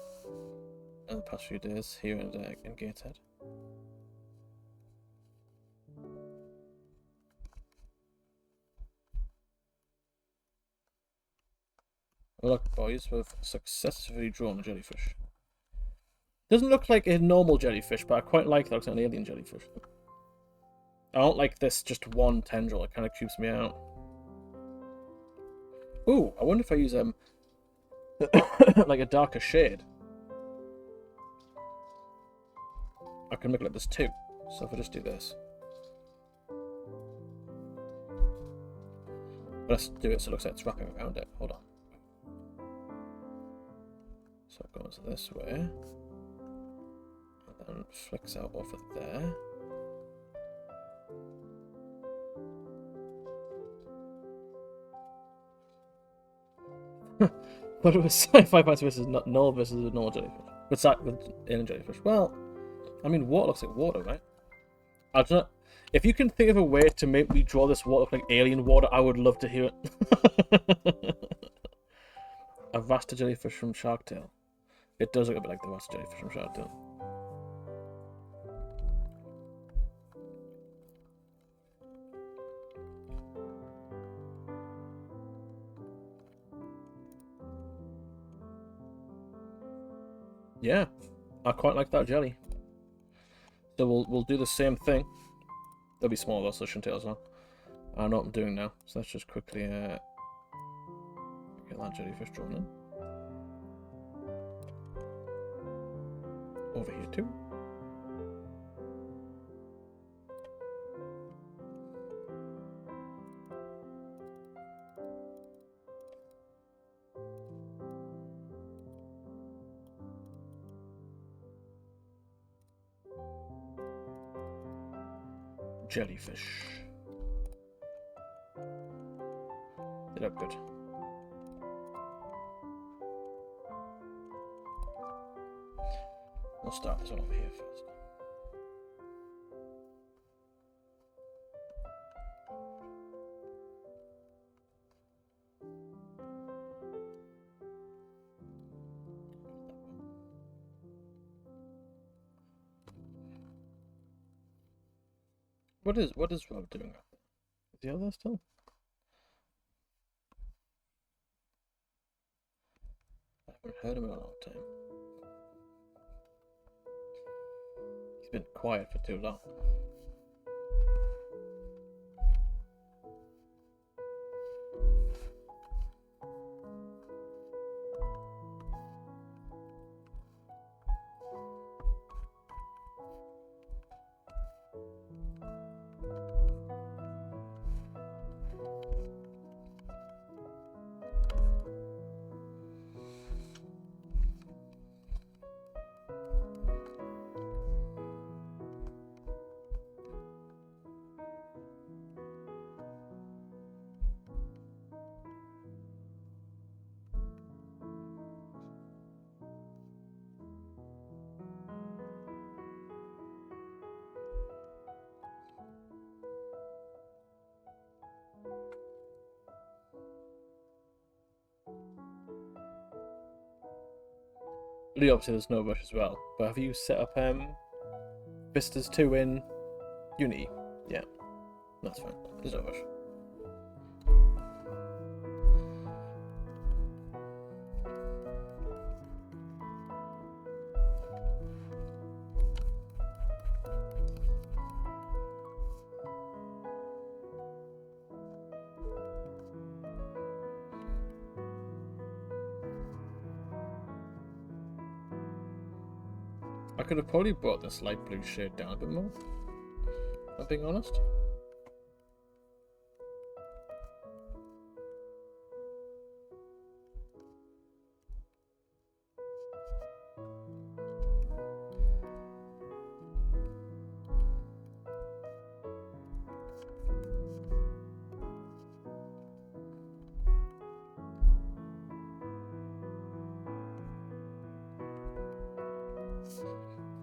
A: in the past few days here in Gateshead. Well, look, boys, we've successfully drawn a jellyfish. Doesn't look like a normal jellyfish, but I quite like that. It looks like an alien jellyfish. I don't like this just one tendril. It kind of creeps me out. Ooh, I wonder if I use like a darker shade. I can make it like this too. So if I just do this. Let's do it so it looks like it's wrapping around it. Hold on. So it goes this way. And then flicks out over there. But it was Sci-Fi Fantasy versus Null versus a normal jellyfish. With alien jellyfish. Well, I mean, water looks like water, right? I don't know. If you can think of a way to make me draw this water look like alien water, I would love to hear it. A Rasta jellyfish from Shark Tale. It does look a bit like the Rasta jellyfish from Shark Tale. Yeah, I quite like that jelly. So we'll do the same thing. They'll be smaller though, so I shouldn't take as long. I know what I'm doing now, so let's just quickly get that jellyfish drawn in. Over here too. jellyfish. They look good. We'll start this one over here first. What is Rob doing up there? Is he out there still? I haven't heard him in a long time. He's been quiet for too long. Obviously there's no rush as well, but have you set up Vistas 2 in Unity? Yeah, that's fine. There's no rush. I could have probably brought this light blue shade down a bit more, if I'm being honest.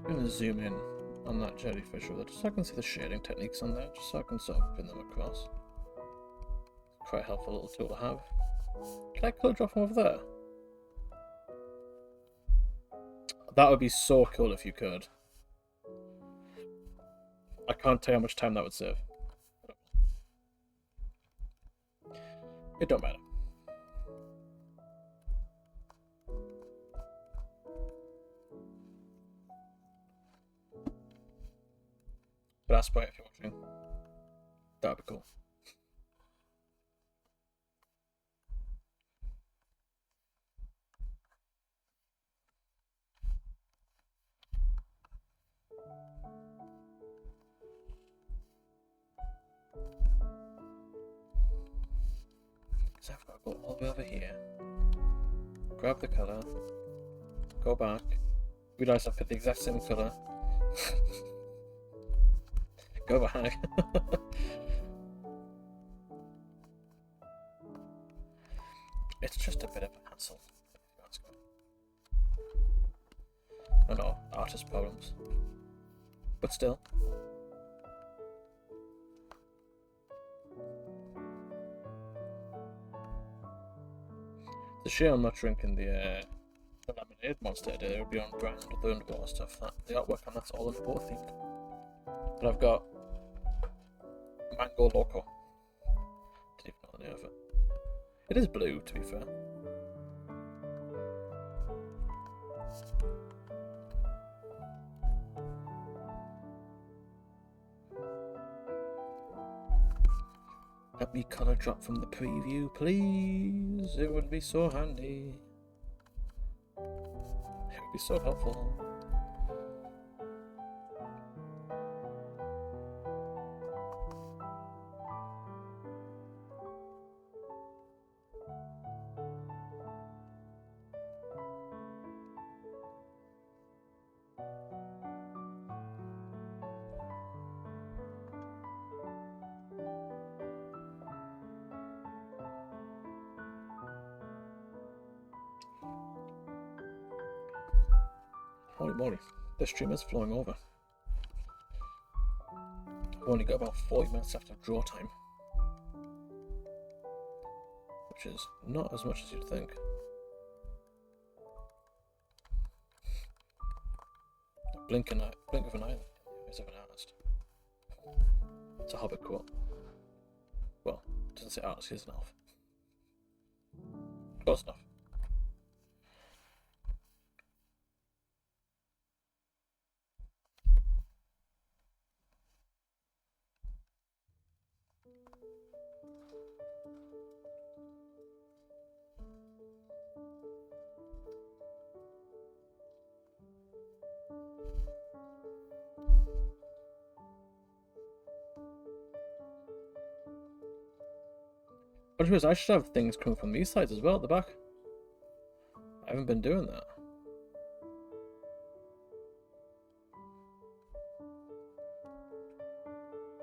A: I'm going to zoom in on that jellyfish over there, just so I can see the shading techniques on there, just so I can sort of pin them across. Quite a helpful little tool to have. Can I colour drop from over there? That would be so cool if you could. I can't tell you how much time that would save. It don't matter. But that's why if you're watching. That would be cool. So I've got to go all the way over here. Grab the colour. Go back. Realise I've picked the exact same colour. Go back. It's just a bit of a hassle. I know, artist problems. But still. It's a shame I'm not drinking the lemonade monster today. It would be on brand with the underwater stuff. The artwork on that's all underwater themed. But I've got Mango Loco. Didn't even know the name of it. It is blue, to be fair. Let me colour drop from the preview, please. It would be so handy. It would be so helpful. Holy moly, this stream is flowing over. I've only got about 40 minutes left of draw time, which is not as much as you'd think. Blink of an eye is of an artist. It's a Hobbit quote. Well, it doesn't say artist, he's an elf. Close enough. I should have things coming from these sides as well at the back. I haven't been doing that.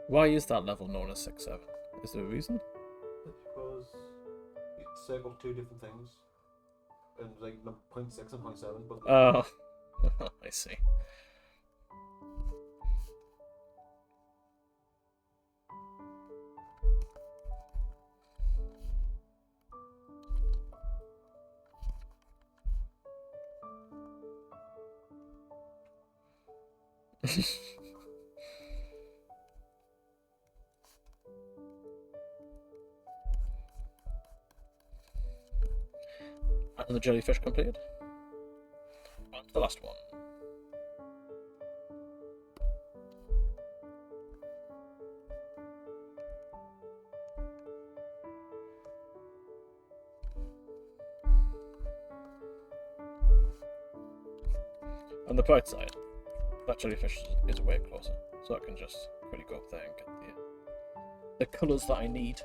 A: Why is that level known as 6-7? Is there a reason?
B: It's because it circled two different things. And like 0.6 and 0.7. But
A: Oh, I see. And the jellyfish completed. On to the last one. On the bright side, that jellyfish is way closer, so I can just quickly go up there and get the colours that I need.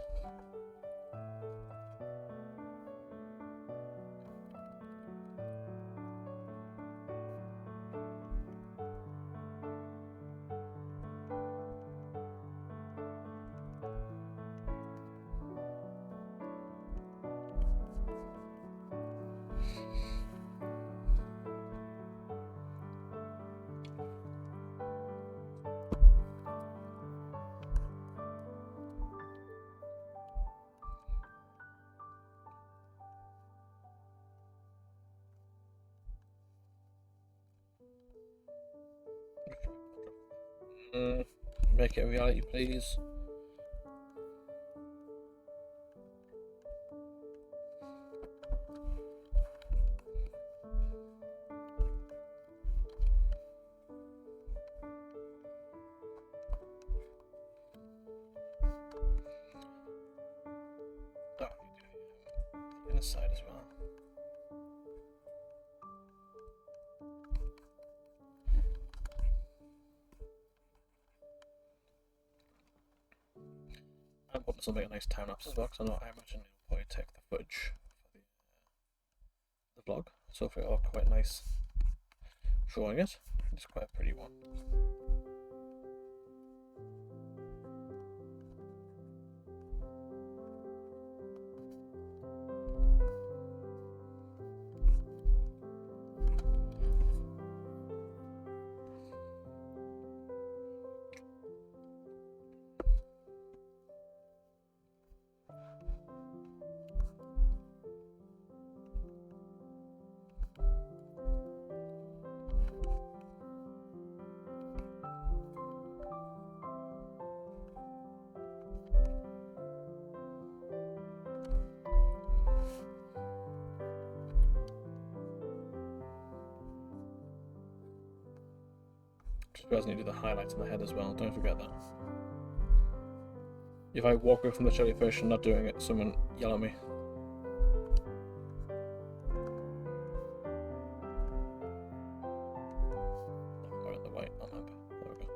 A: Make it a reality, please. Oh, the inner side as well. I'm hoping to make a nice time lapse as well, because I imagine it'll probably take the footage for the vlog. So if it'll look quite nice showing it. It's quite a pretty one. Just realised I need to do the highlights in the head as well, don't forget that. If I walk away from the jellyfish and not doing it, someone yell at me. Or in the white on map. There we go.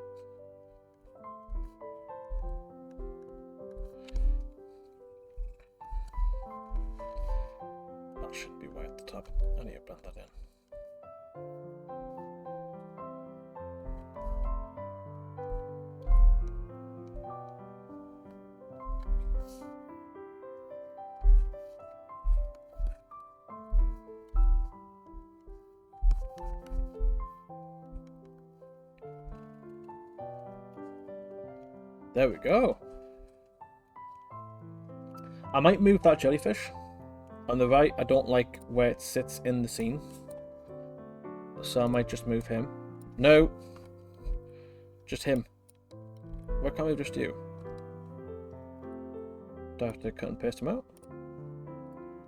A: That should be white at the top. I need to blend that in. There we go. I might move that jellyfish. On the right, I don't like where it sits in the scene. So I might just move him. No! Just him. Why can't we just you? Do I have to cut and paste him out?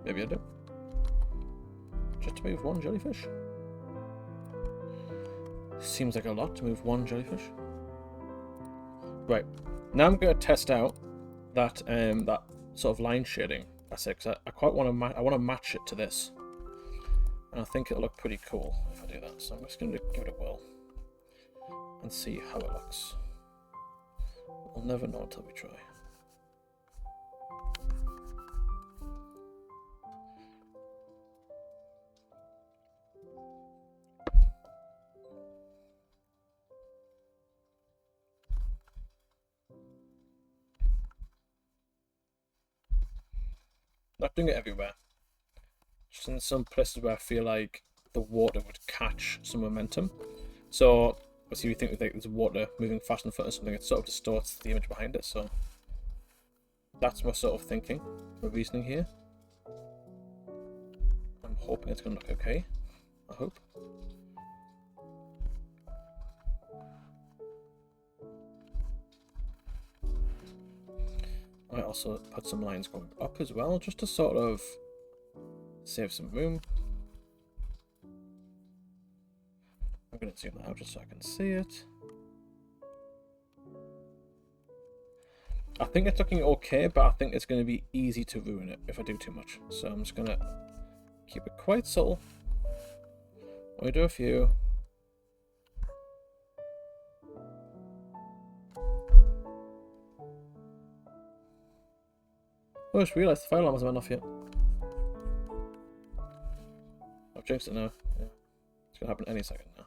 A: Maybe I do. Just to move one jellyfish. Seems like a lot to move one jellyfish. Right. Now I'm going to test out that that sort of line shading. I said, because I quite want to I want to match it to this, and I think it'll look pretty cool if I do that. So I'm just going to give it a whirl and see how it looks. We'll never know until we try. Not doing it everywhere. Just in some places where I feel like the water would catch some momentum. So, obviously, we think like there's water moving fast in front of something, it sort of distorts the image behind it. So, that's my sort of thinking, my reasoning here. I'm hoping it's going to look okay. I hope. I also put some lines going up as well, just to sort of save some room. I'm going to zoom that out just so I can see it. I think it's looking okay, but I think it's going to be easy to ruin it if I do too much. So I'm just going to keep it quite subtle. Only do a few. Oh, I just realised the fire alarm hasn't went off yet. I've jinxed it now. Yeah. It's going to happen any second now.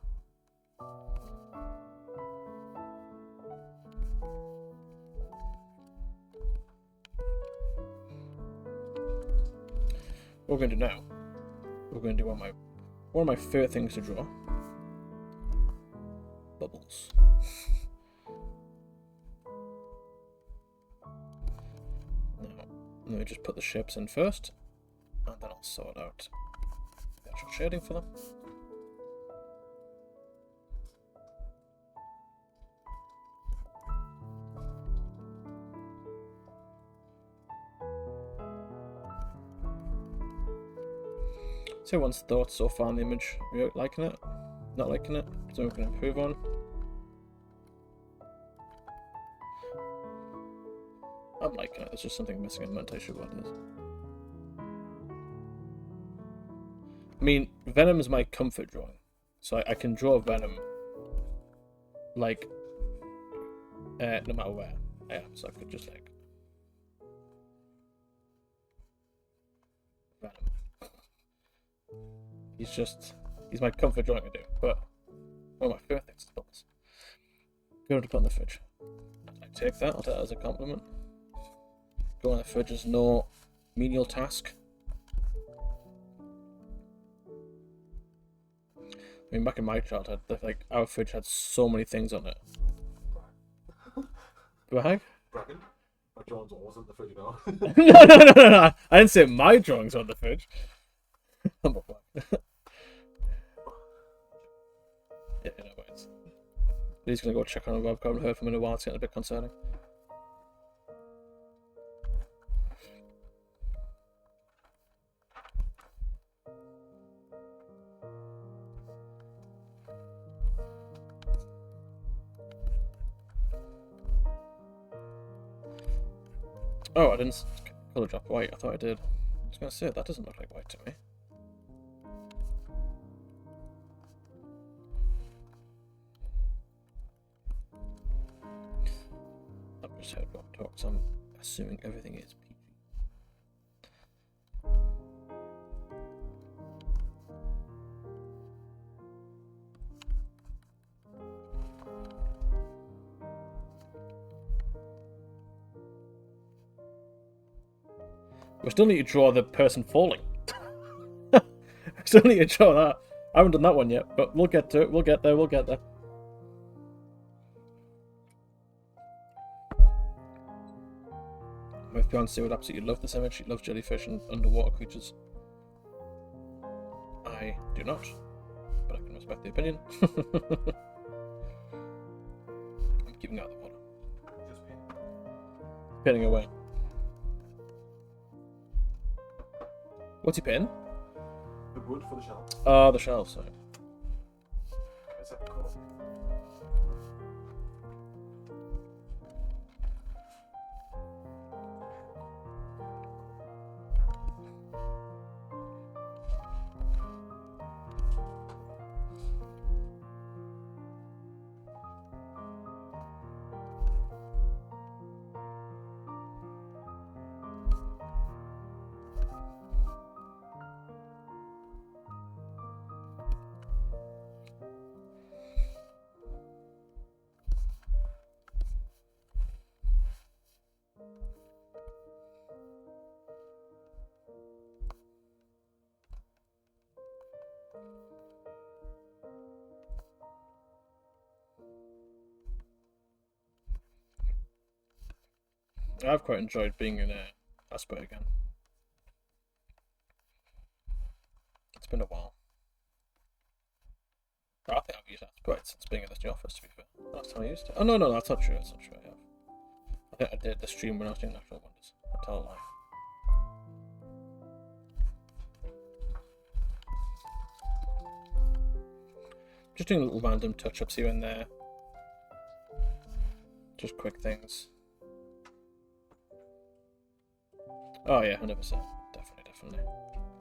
A: What we're going to do now, we're going to do one of my favourite things to draw. Bubbles. Let me just put the shapes in first, and then I'll sort out the actual shading for them. So everyone's thoughts so far on the image. Are you liking it? Not liking it? So we can improve on. I'm liking it, there's just something missing. I'm not entirely sure what it is. I mean, Venom is my comfort drawing. So I can draw Venom, like, no matter where I am. So I could just, like, Venom. He's my comfort drawing to do. But one of my favourite things to put this. Go to put on the fridge. I take that, I'll take that as a compliment. Go on the fridge is no menial task. I mean, back in my childhood, like our fridge had so many things on it. Brag?
B: Bragging? My drawings always in the fridge, you know.
A: No. I didn't say my drawings on the fridge. I'm not bragging. Yeah, no worries. He's gonna go check on Rob. I haven't heard from him in a while. It's getting a bit concerning. Oh, I didn't colour drop white. I thought I did. I was going to say, that doesn't look like white to me. I've just heard Rob talk, so I'm assuming everything is PG. We still need to draw the person falling. We still need to draw that. I haven't done that one yet, but we'll get to it. We'll get there. My fiance would absolutely love this image. She loves jellyfish and underwater creatures. I do not, but I can respect the opinion. I'm keeping out of the water.
B: Just me.
A: Pinning away. What's he pinning?
B: The wood for the shell.
A: Oh, the shell, sorry.
B: Is that cool?
A: I've quite enjoyed being in Asper again. It's been a while. I think I've used Asper since being in this new office, to be fair. Last time I used it. Oh, no, that's not true. That's not true. I have. I think I did the stream when I was doing Natural Wonders. I tell a lie. Just doing little random touch-ups here and there. Just quick things. Oh yeah, 100%. Definitely.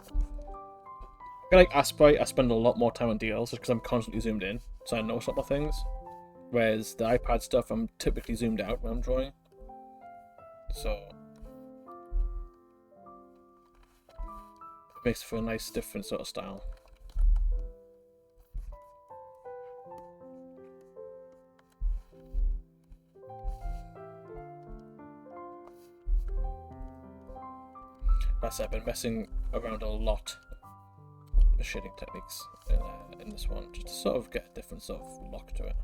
A: I feel like Asprite, I spend a lot more time on DLs just because I'm constantly zoomed in, so I know sort of things. Whereas the iPad stuff, I'm typically zoomed out when I'm drawing. So it makes for a nice, different sort of style. That's it, I've been messing around a lot with shading techniques in this one, just to sort of get a different sort of look to it.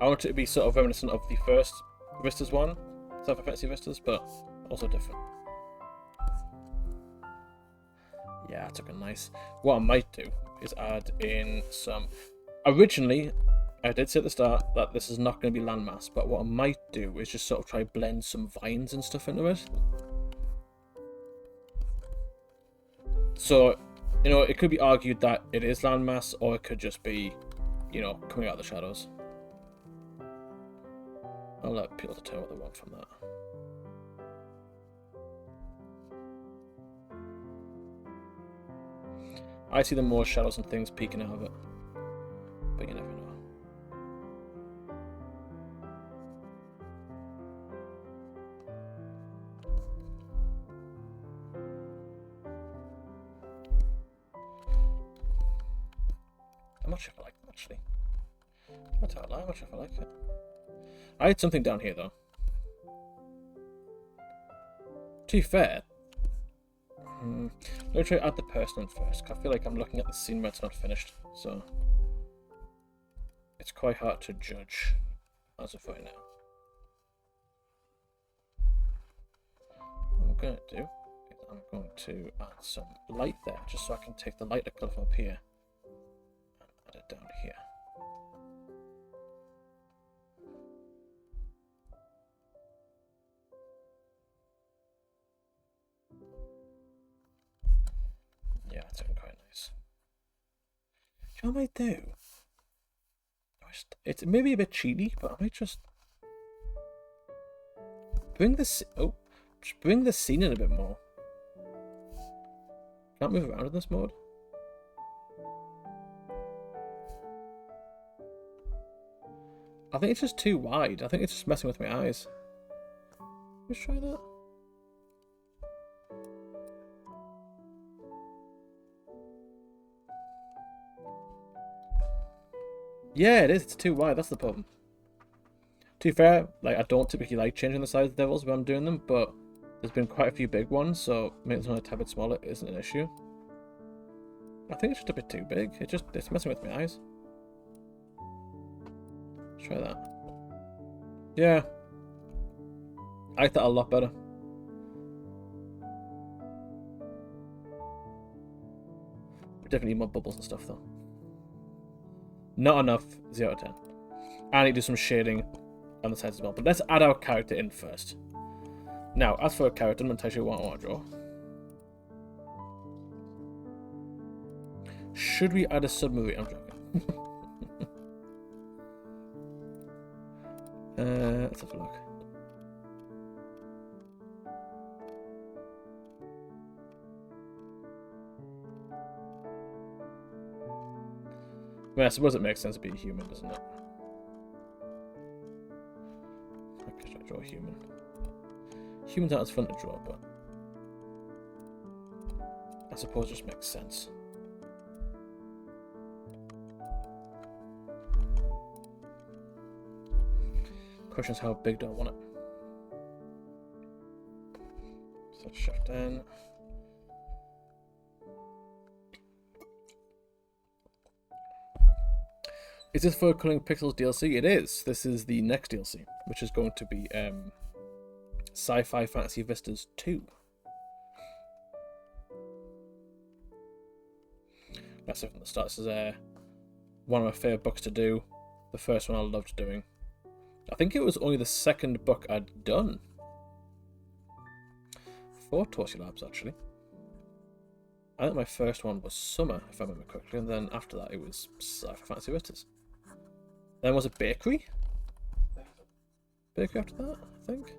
A: I want it to be sort of reminiscent of the first Vistas one, Sci-Fi Fantasy Vistas, but also different. Yeah, that's looking nice. What I might do is add in some... Originally, I did say at the start that this is not going to be landmass, but what I might do is just sort of try blend some vines and stuff into it. So, you know, it could be argued that it is landmass, or it could just be, you know, coming out of the shadows. I'll let people tell what they want from that. I see the more shadows and things peeking out of it, but you never know. I'm not sure if I like them, actually. I'm not sure if I like it. I had something down here, though. To be fair, let me try to add the person in first, because I feel like I'm looking at the scene where it's not finished, so it's quite hard to judge as of right now. What I'm going to do is I'm going to add some light there, just so I can take the lighter colour from up here and add it down here. Yeah, it's looking quite nice. What I might do? It's maybe a bit cheaty, but I might just bring this. Oh, just bring the scene in a bit more. Can't move around in this mode. I think it's just too wide. I think it's just messing with my eyes. Let's try that. Yeah, it is. It's too wide. That's the problem. To be fair, like I don't typically like changing the size of devils when I'm doing them, but there's been quite a few big ones, so making this one a tad bit smaller isn't an issue. I think it's just a bit too big. It's messing with my eyes. Let's try that. Yeah, I like that a lot better. We definitely need more bubbles and stuff though. Not enough. 0 to 10. I need to do some shading on the sides as well. But let's add our character in first. Now, as for a character, I'm going to tell you what I want to draw. Should we add a submarine? I'm joking. Let's have a look. Well, I suppose it makes sense to be a human, doesn't it? Okay, should I draw a human? Humans aren't as fun to draw, but I suppose it just makes sense. Question is, how big do I want it? So shift in. Is this for Culling Pixels DLC? It is. This is the next DLC, which is going to be Sci-Fi Fantasy Vistas 2. That's it from the start. This is one of my favourite books to do. The first one I loved doing. I think it was only the second book I'd done for ToastieLabs, actually. I think my first one was Summer, if I remember correctly, and then after that it was Sci-Fi Fantasy Vistas. Then was it Bakery? Bakery after that, I think.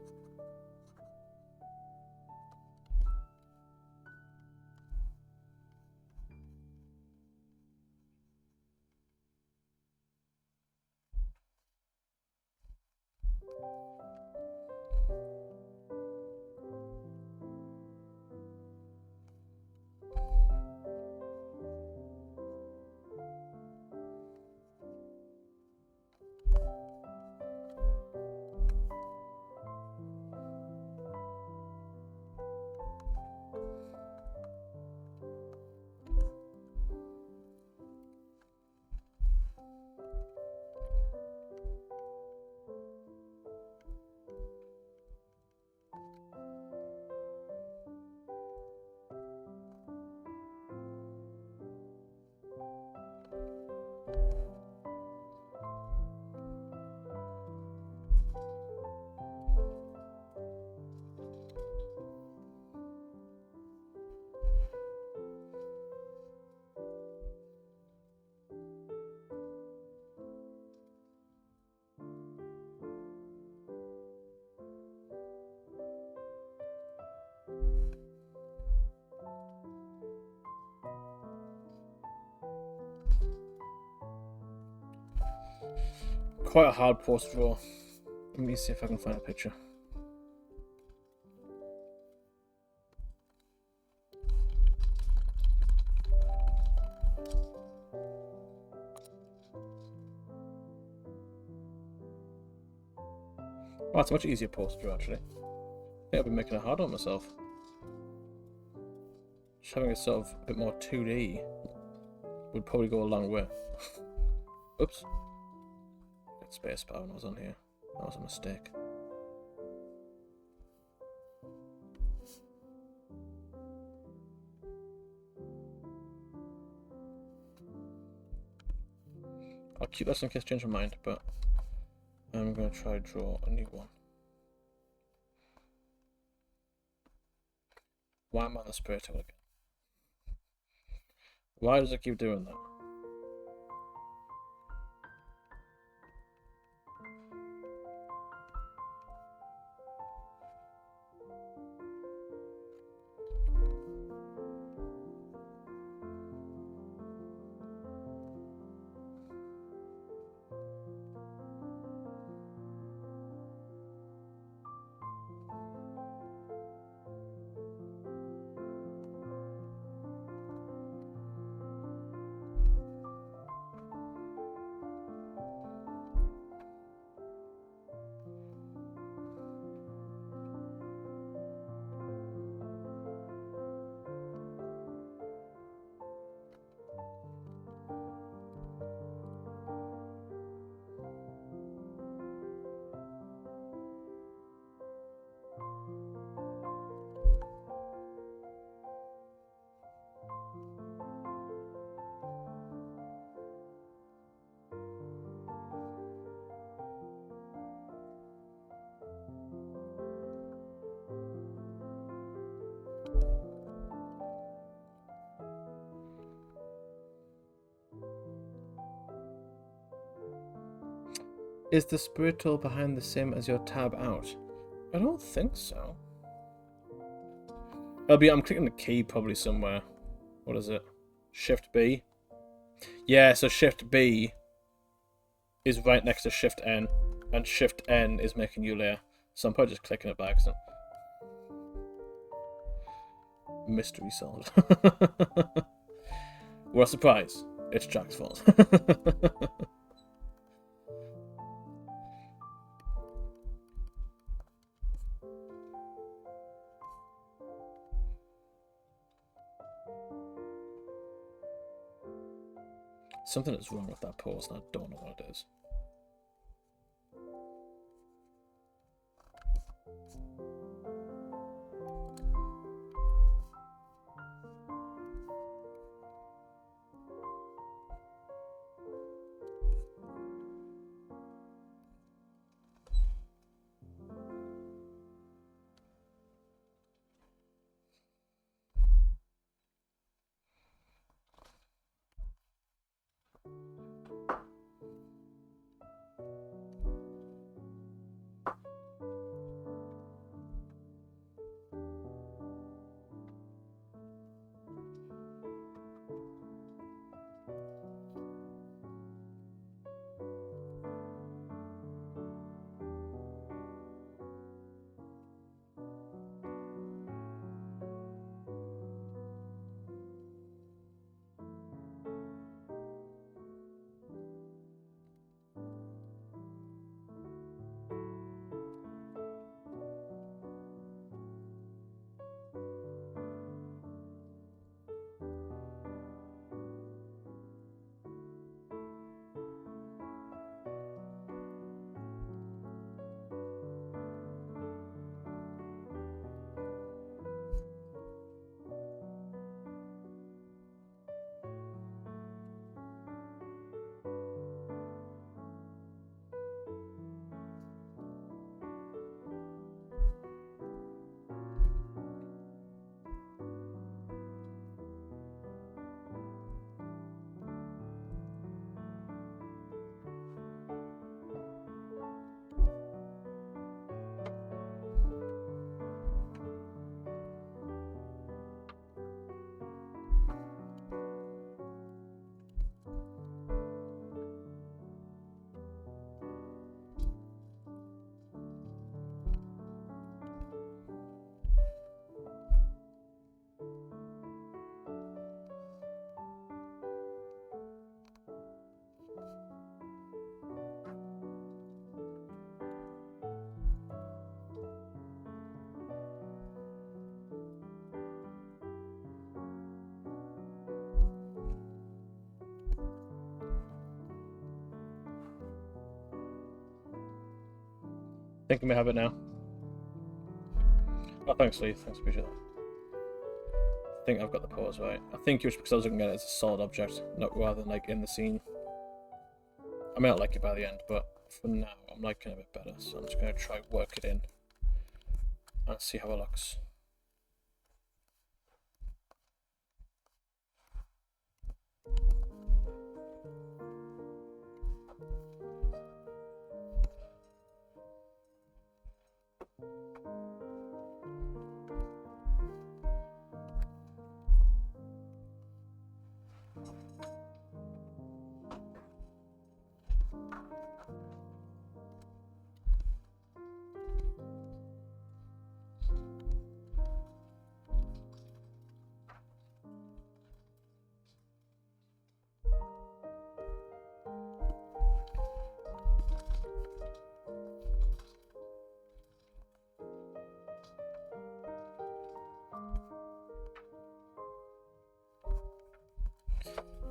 A: Quite a hard pose to draw. Let me see if I can find a picture. Oh, it's a much easier pose to draw, actually. I think I've been making it hard on myself. Just having it sort of a bit more 2D would probably go a long way. Oops. Get spacebar when I was on here. That was a mistake. I'll keep that in case I change my mind, but I'm going to try to draw a new one. Why am I on the spray tool again? Why does it keep doing that? Is the spirit tool behind the same as your tab out? I don't think so. I'm clicking the key probably somewhere. What is it? Shift B? Yeah, so Shift B is right next to Shift N, and Shift N is making you layer. So I'm probably just clicking it by accident. Mystery solved. What a surprise. It's Jack's fault. Something is wrong with that pose, and I don't know what it is. I think I may have it now. Oh, thanks, Lee. Thanks, appreciate that. I think I've got the pose right. I think it was because I was looking at it as a solid object, not rather than like in the scene. I may not like it by the end, but for now, I'm liking it a bit better. So I'm just going to try work it in and see how it looks.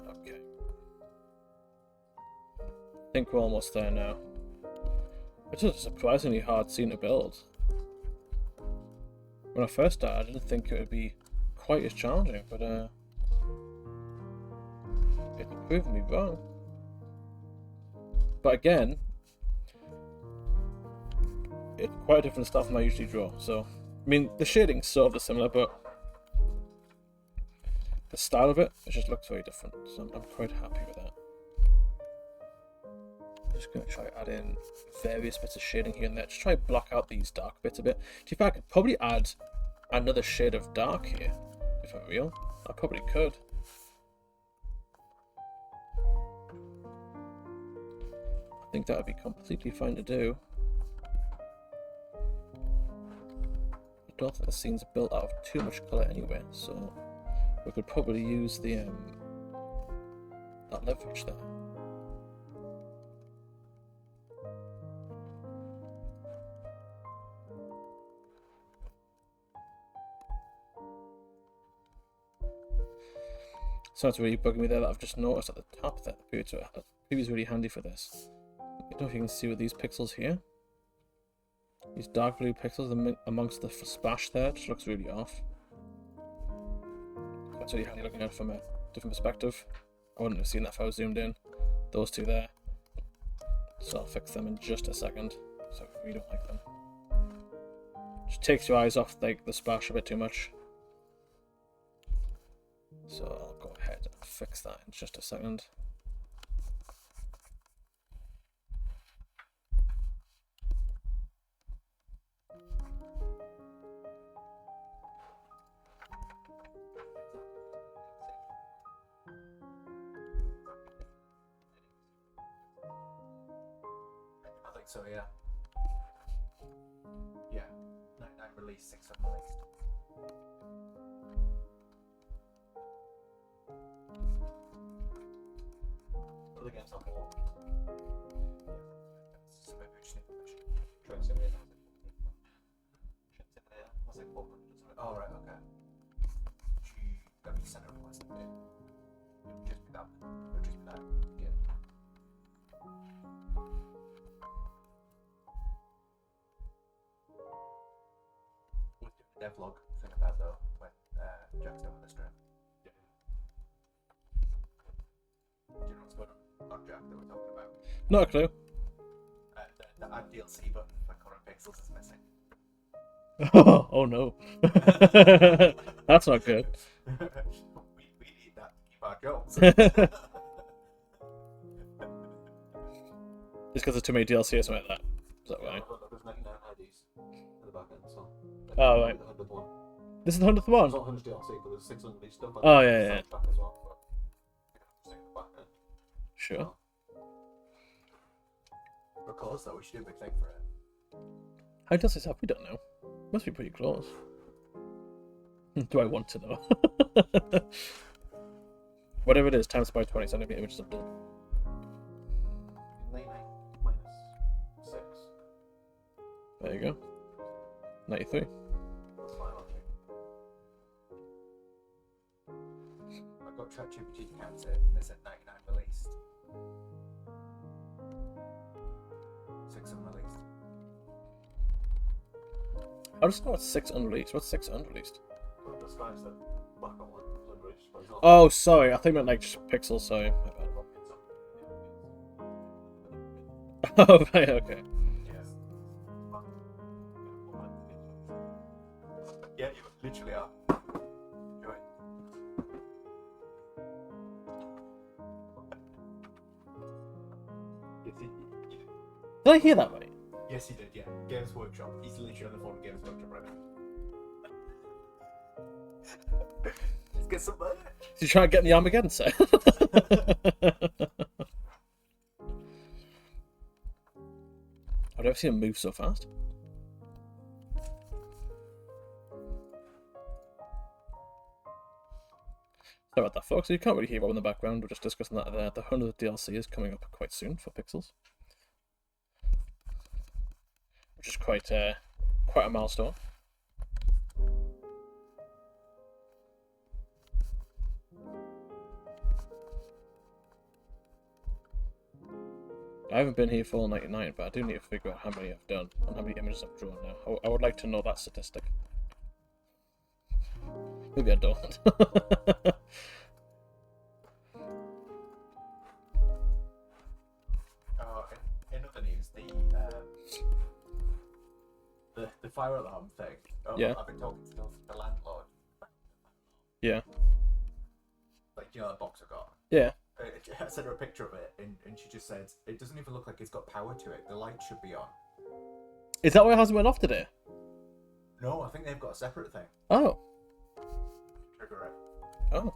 A: Okay. I think we're almost there now. It's a surprisingly hard scene to build. When I first started, I didn't think it would be quite as challenging, but it's proven me wrong. But again, it's quite a different stuff than I usually draw. So, I mean, the shading's sort of similar, but the style of it just looks very different. So I'm quite happy with that. just going to try add in various bits of shading here and there. Just try to block out these dark bits a bit. Do you think I could probably add another shade of dark here? If I'm real, I probably could. I think that would be completely fine to do. I don't think the scene's built out of too much colour anyway, so we could probably use the that leverage there. So it's really bugging me there that I've just noticed at the top there. The preview is really handy for this. I don't know if you can see with these pixels here. These dark blue pixels amongst the splash there just looks really off. That's really handy looking at it from a different perspective. I wouldn't have seen that if I was zoomed in. Those two there. So I'll fix them in just a second. So I really don't like them. Just takes your eyes off like the splash a bit too much. So I'll go ahead and fix that in just a second.
B: I think so, yeah. Yeah. 99 released, 6 unreleased. The game's not more. So maybe we just need to train simulator. Simulator was like 400 or something. Oh, right, okay. Let me send a request. It would just be that. It would just be that. Yeah. With the devlog thing about though, when Jack's done with the stream. Yeah. Do you know what's going on Jack that we're talking about?
A: Not a clue.
B: The add DLC button for current pixels is missing.
A: Oh no. That's not good.
B: we need that to keep our jobs.
A: Just because there's too many DLC or something like that. Is that right?
B: There's 99 IDs in the back end, so.
A: Oh, right.
B: The 100th one.
A: This is the 100th one?
B: It's not 100 DLC, but there's 600 stuff.
A: Oh, yeah.
B: Back as well, but the back end.
A: Sure.
B: We're close though, we should do a big thing for it.
A: How does this happen? We don't know. Must be pretty close. Do I want to know? Whatever it is, times by 20, so I'm going to be images of done.
B: 99 minus 6.
A: There you go. 93.
B: That's my logic. I got ChatGPT to count it, and they said 99 released. 6 unreleased.
A: I just know what's 6 unreleased. What's 6 unreleased?
B: Well, the Sky's the back on one unreleased, but it's not.
A: Oh, sorry. I think I meant like just pixels, sorry. My bad. Oh, right, okay.
B: Yes. Yeah, you literally are. Enjoy.
A: Did I hear that right?
B: Yes, he did, yeah. Games Workshop. He's literally on the phone with Games Workshop right now. Let's get some money.
A: Did you try and get in the Armageddon set? I've never seen him move so fast. Sorry about that, folks. You can't really hear Rob in the background. We're just discussing that there. The 100th DLC is coming up quite soon for Pixels, which is quite a milestone. I haven't been here for all 99, but I do need to figure out how many I've done and how many images I've drawn now. I would like to know that statistic. Maybe I don't.
B: In other news, the fire alarm thing.
A: Yeah.
B: I've been talking to the landlord.
A: Yeah.
B: Like, you know that box I got?
A: Yeah.
B: I sent her a picture of it, and she just said, it doesn't even look like it's got power to it. The light should be on.
A: Is that why it hasn't went off today?
B: No, I think they've got a separate thing.
A: Oh.
B: Trigger it.
A: Oh.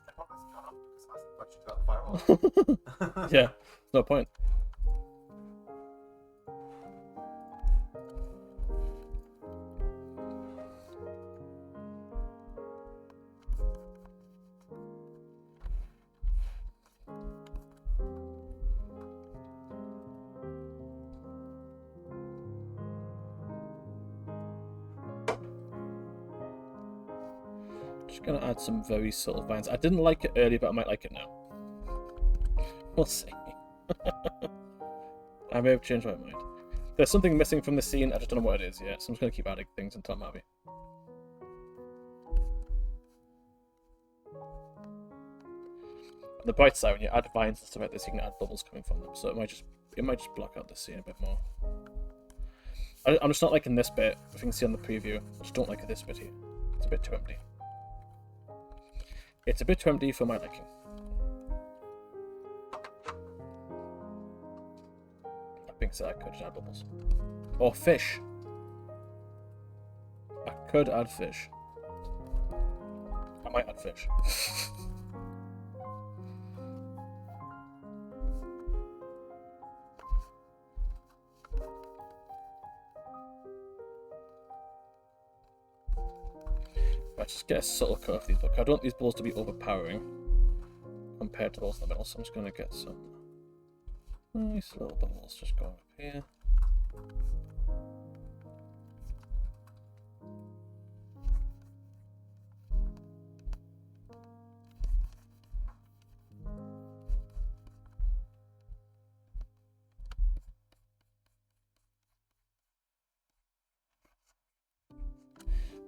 B: I probably hasn't gone off because I asked the question about the firewall.
A: Yeah, no point. Just gonna add some very subtle vines. I didn't like it earlier, but I might like it now. We'll see. I may have changed my mind. There's something missing from the scene, I just don't know what it is yet, so I'm just gonna keep adding things until I'm happy. On the bright side, when you add vines and stuff like this, you can add bubbles coming from them, so it might just block out the scene a bit more. I'm just not liking this bit. If you can see on the preview, I just don't like this bit here. It's a bit too empty. It's a bit too empty for my liking. That being said, I could add bubbles. Or fish. I could add fish. I might add fish. Let's just get a subtle cut of these, but I don't want these balls to be overpowering compared to those in the middle, so I'm just going to get some nice little bubbles just going up here.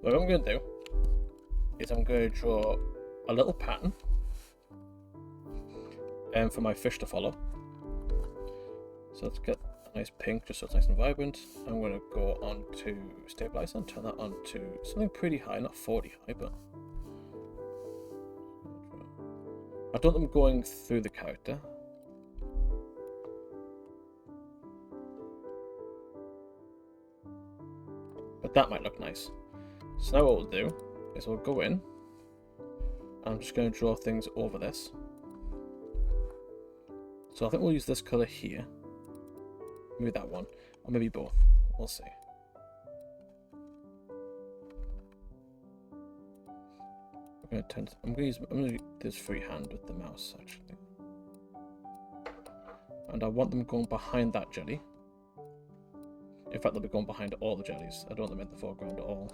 A: What I'm going to do is I'm going to draw a little pattern for my fish to follow. So let's get a nice pink just so it's nice and vibrant. I'm going to go on to stabilize and turn that on to something pretty high, not 40 high, but I don't want them going through the character. But that might look nice. So now what we'll do is we'll go in, and I'm just going to draw things over this. So I think we'll use this colour here, maybe that one, or maybe both, we'll see. I'm going to use this freehand with the mouse actually, and I want them going behind that jelly. In fact, they'll be going behind all the jellies. I don't want them in the foreground at all.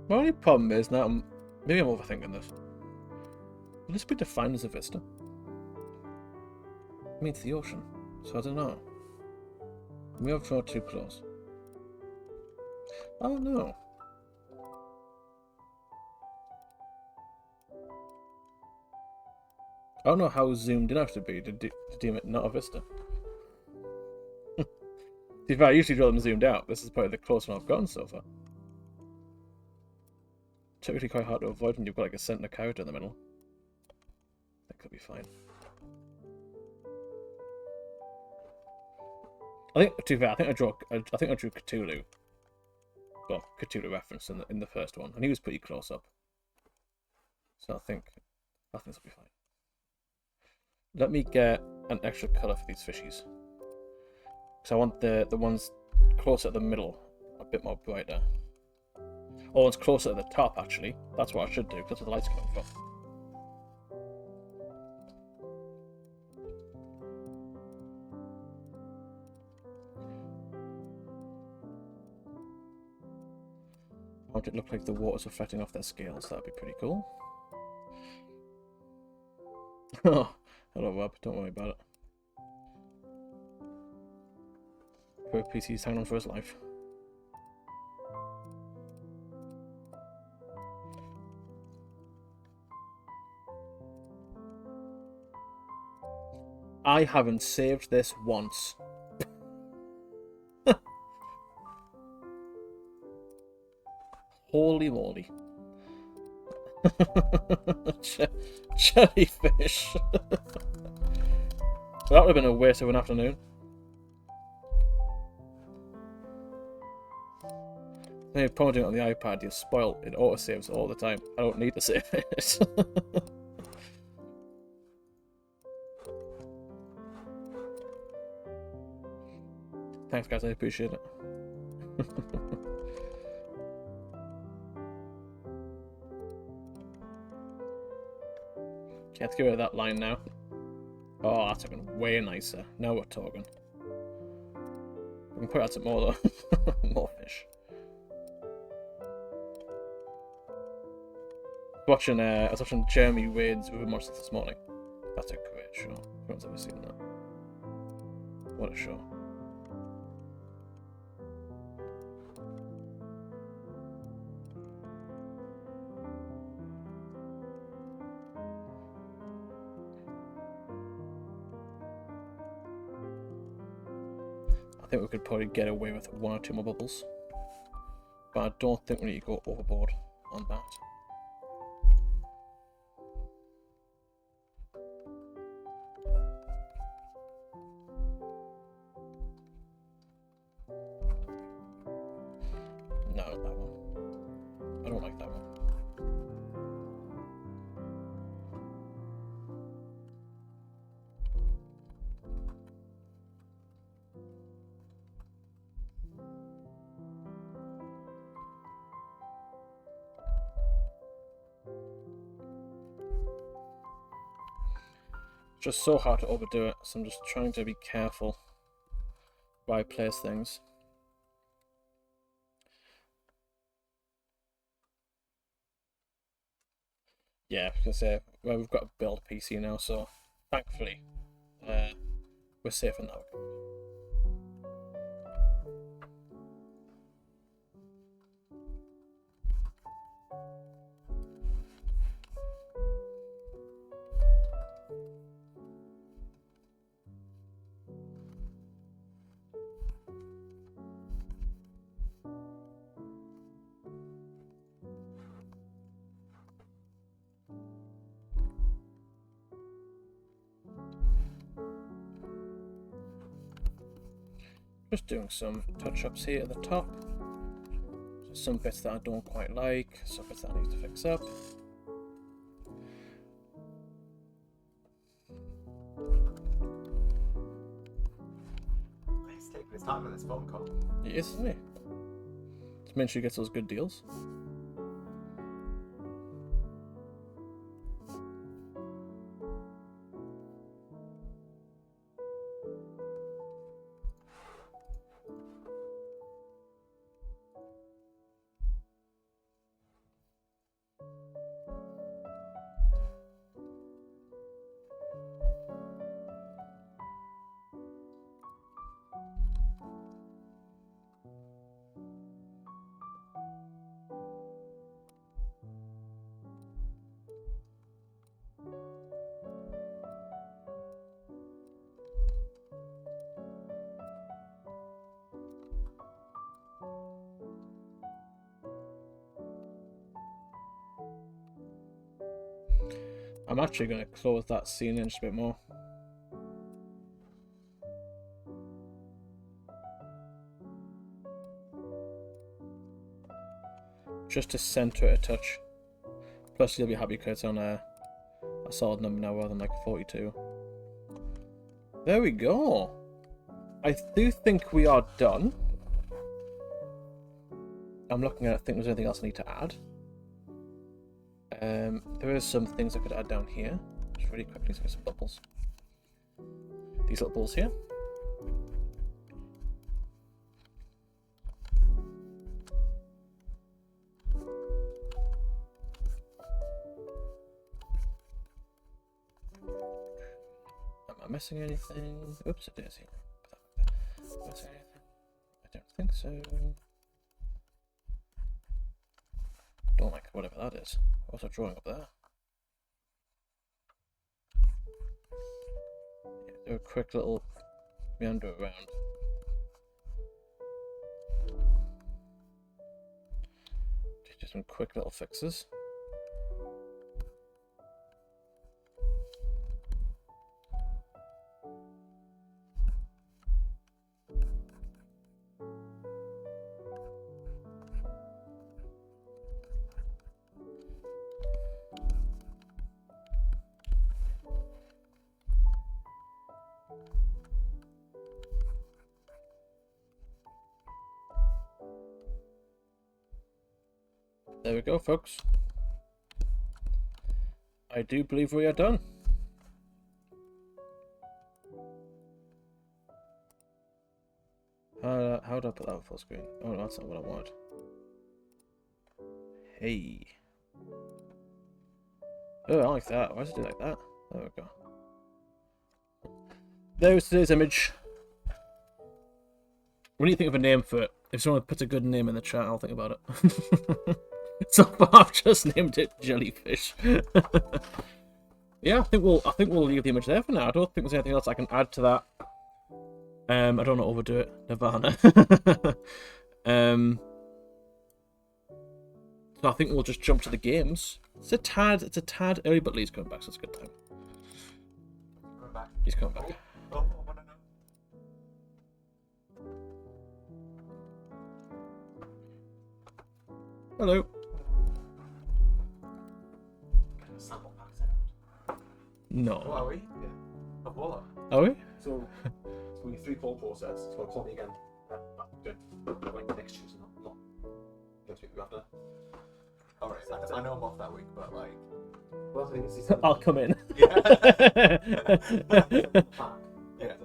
A: My only problem is now, maybe I'm overthinking this. Will this be defined as a vista? I mean, it's the ocean, so I don't know. We have drawn too close. Oh no. I don't know how zoomed in I have to be to deem it not a vista. To be fair, I usually draw them zoomed out. This is probably the closest one I've gotten so far. Typically quite hard to avoid when you've got like a centre character in the middle. That could be fine. I think, to be fair, I think I drew Cthulhu. Well, Cthulhu reference in the first one, and he was pretty close up. So I think this will be fine. Let me get an extra colour for these fishies, because I want the ones closer to the middle a bit more brighter. Oh, it's closer to the top, actually. That's what I should do, because that's where the light's coming from. I want it to look like the water's reflecting off their scales. That'd be pretty cool. Oh, hello, Rob. Don't worry about it. Poor PC's hanging on for his life. I haven't saved this once. Holy moly. Jellyfish. That would have been a waste of an afternoon. When you're pointing on the iPad, you're spoiled. It autosaves all the time. I don't need to save it. Thanks, guys. I appreciate it. Okay, let's get rid of that line now. Oh, that's looking way nicer. Now we're talking. We can put out some more, though. More fish. I was watching Jeremy Wade's River Monsters this morning. That's a great show. No one's ever seen that. What a show. I think we could probably get away with 1 or 2 more bubbles. But I don't think we need to go overboard on that. No, not that one. I don't like that one. Just so hard to overdo it, so I'm just trying to be careful where I place things. Yeah, because well, we've got a build PC now, so thankfully we're safe in that regard. Just doing some touch-ups here at the top. Some bits that I don't quite like, some bits that I need to fix up.
B: He's taking his time with this phone call.
A: He is, isn't he? Just make sure he gets those good deals. I'm actually going to close that scene in just a bit more. Just to center it a touch. Plus you'll be happy because it's on a solid number now rather than like 42. There we go. I do think we are done. I'm looking at, I think there's anything else I need to add. There is some things I could add down here. Just really quickly, so some bubbles. These little balls here. Am I missing anything? Oops, it is here. Missing anything? I don't think so. Don't like whatever that is. What's that drawing up there? Yeah, do a quick little meander around. Just some quick little fixes. There we go, folks. I do believe we are done. How do I put that on full screen? Oh, that's not what I wanted. Hey. Oh, I like that. Why does it do like that? There we go. There's today's image. We need to think of a name for it. If someone puts a good name in the chat, I'll think about it. So far, I've just named it Jellyfish. Yeah, I think we'll leave the image there for now. I don't think there's anything else I can add to that. I don't want to overdo it, Nirvana. So I think we'll just jump to the games. It's a tad early, but Lee's coming back, so it's a good time.
B: Coming back.
A: He's coming back.
B: Oh, I want to know.
A: Hello.
B: Sample packs out.
A: No.
B: Oh, are we? Yeah. Oh, voila.
A: Are we?
B: So we have 3 call process. So call me again. Like next Tuesday, not next week after. Alright, I know I'm off that week, but like. Well, I think it's
A: I'll come in.
B: Yeah. Yeah.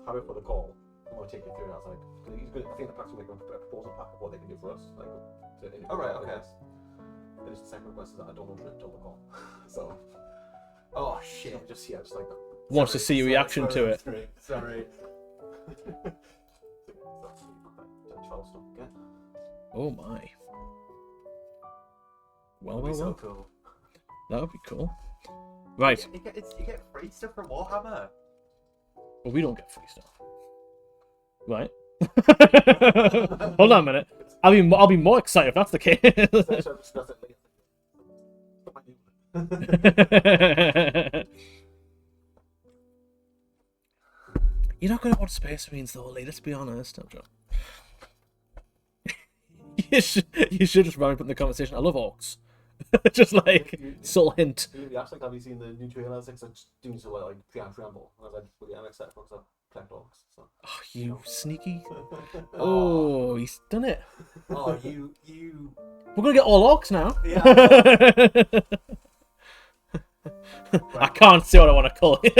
B: Have it for the call. I'm gonna take you through. I was like, he's good. I think the pack's gonna make a proposal pack of what they can do for us. Like, alright, okay. Then it's the second request is that I don't know until the call. So. Oh shit! Just like.
A: Wants to see your reaction to it.
B: Sorry.
A: Oh my. Well.
B: So cool.
A: That would be cool. Right.
B: You get free stuff from Warhammer.
A: Well, we don't get free stuff. Right. Hold on a minute. I'll be more excited if that's the case. You're not going to watch Space Marines though, Lee. Let's be honest. I'm joking. you should just randomly put in the conversation. I love orcs. Just like subtle hint.
B: Have you seen the new trailer? It's like doing so like preamble. And I was like, really, I'm excited for because I collect orcs. So.
A: Oh, you sneaky! Oh, he's done it.
B: Oh, you.
A: We're gonna get all orcs now.
B: Yeah.
A: I can't say what I want to call it.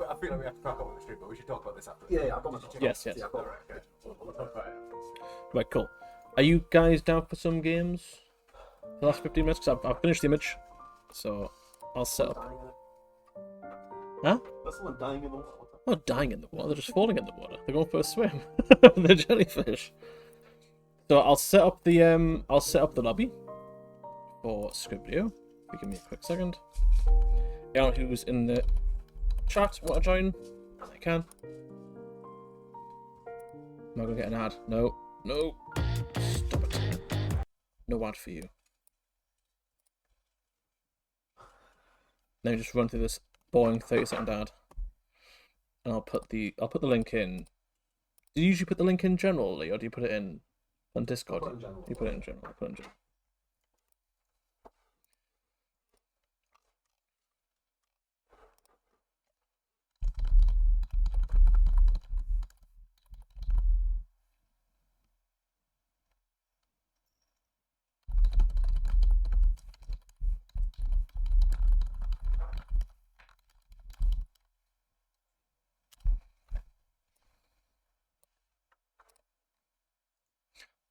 B: I feel like we have to crack on with the stream, but we should talk about this after. Yeah, I've got my
A: Yes.
B: Yeah, all right, okay. So we'll talk about it.
A: Right, cool. Are you guys down for some games? The last 15 minutes, because I've finished the image, so I'll set up. Huh?
B: That's someone dying in the water.
A: Not dying in the water. They're just falling in the water. They're going for a swim. They're jellyfish. So I'll set up the lobby for Scribdio. Give me a quick second. Anyone who's in the chat want to join? I can. Am I gonna get an ad? No. Stop it. No ad for you. Now just run through this boring 30-second ad. And I'll put the link in. Do you usually put the link in generally, or do you put it in on Discord? You put it in general. I put it in general.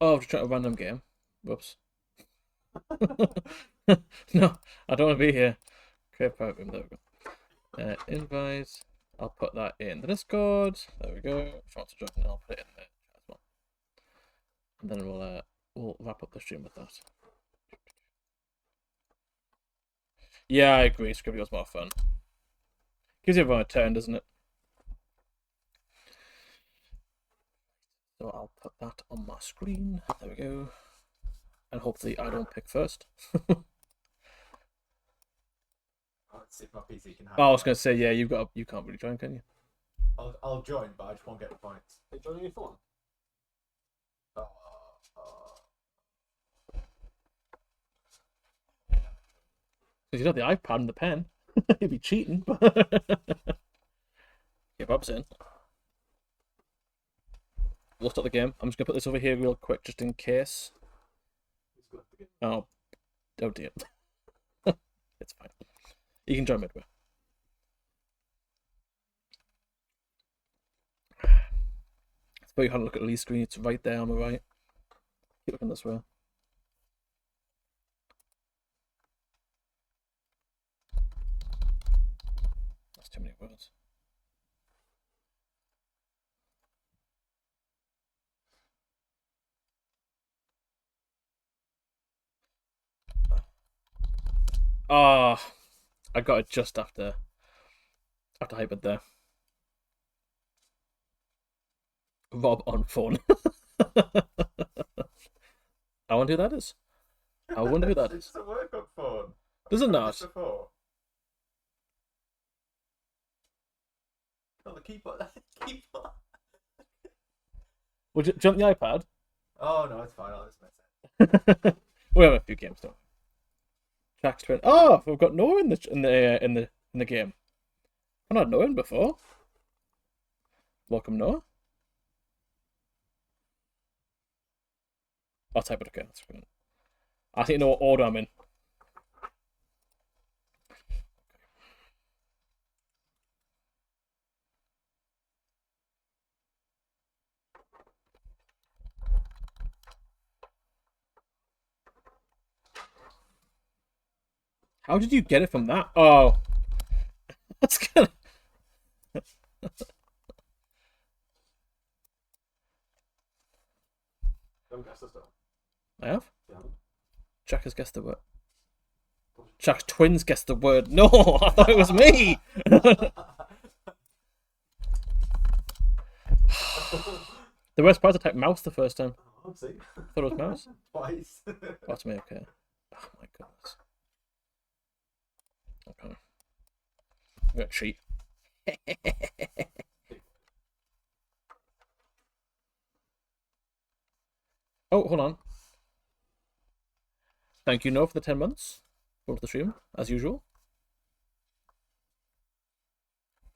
A: Oh, I'm just trying a random game. Whoops. No, I don't want to be here. Create private room. There we go. Invite. I'll put that in the Discord. There we go. If you want to join, I'll put it in there as well. And then we'll wrap up the stream with that. Yeah, I agree. Scribbly was more fun. Gives everyone a turn, doesn't it? So I'll put that on my screen. There we go. And hopefully I don't pick first.
B: Let's see if my PC can
A: Oh, I was gonna say, yeah, you can't really join, can you?
B: I'll join, but I just won't get the points. Are you joining your phone?
A: Because you got the iPad and the pen. You'd be cheating. Yeah, Bob's in. We'll start the game. I'm just gonna put this over here real quick, just in case. Oh dear. It's fine. You can join midway. But you had a look at the lead screen. It's right there on the right. Keep looking this way. That's too many words. Ah, oh, I got it just after hybrid there. Rob on phone. I wonder who that is. I wonder who that is.
B: It's a work on phone.
A: Does it not?
B: Oh, the keyboard. Keyboard.
A: Would you jump the iPad?
B: Oh no, it's fine. I'll just mess it.
A: We have a few games though. Jack's twin. Oh, we've got Noah in the game. I've not known before. Welcome, Noah. I'll type it. Okay, that's brilliant. I think you know what order I'm in. How did you get it from that? Oh, that's kind of. I have. Yeah. Jack has guessed the word. Jack's twins guessed the word. No, I thought it was me. The worst part, I typed mouse the first time.
B: Oh, see.
A: Thought it was mouse.
B: Twice.
A: That's me. Okay. Oh my goodness. Okay. I'm gonna cheat. Oh, hold on. Thank you, Noah, for the 10 months. Go to the stream, as usual.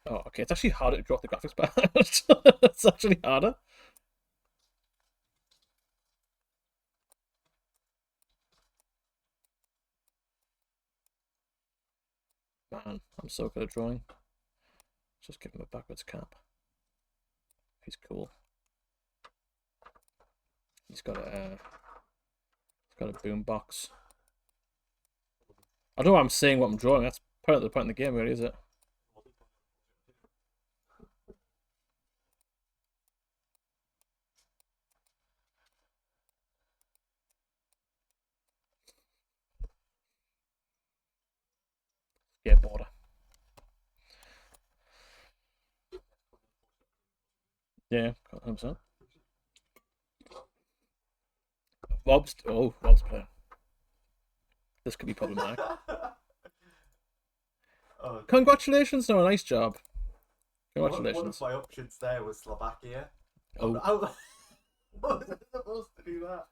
A: Oh, okay. It's actually harder to draw the graphics back. It's actually harder. Man, I'm so good at drawing. Just give him a backwards cap. He's cool. He's got a boom box. I don't know why I'm saying what I'm drawing. That's part of the point in the game, really, is it? Skateboarder. Yeah, 100%. Rob's playing. This could be problematic.
B: Oh,
A: Congratulations, Noah. Nice job. Congratulations.
B: One of my options there was Slovakia.
A: Oh.
B: I was supposed to do that.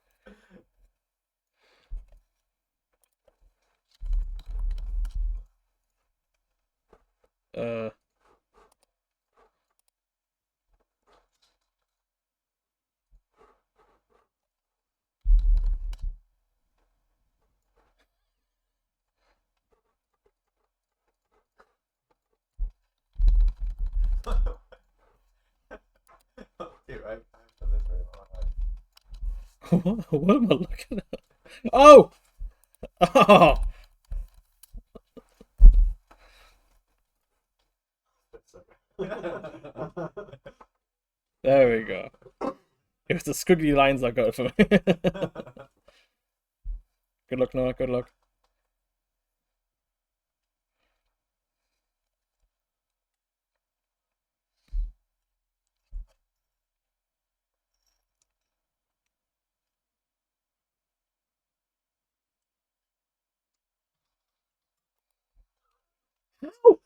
B: You're right.
A: What am I looking at? Oh! Oh! There we go. It was the squiggly lines that got it for me. Good luck, Noah. Good luck.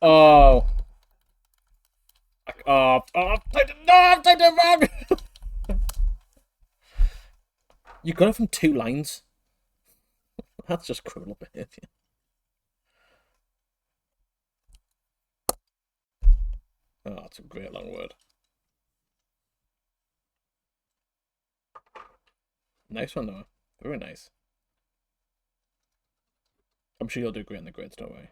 A: Oh. Oh, I've typed it wrong! You got it from 2 lines? That's just criminal behaviour. Oh, that's a great long word. Nice one, Noah. Very nice. I'm sure you'll do great in the grids, don't worry.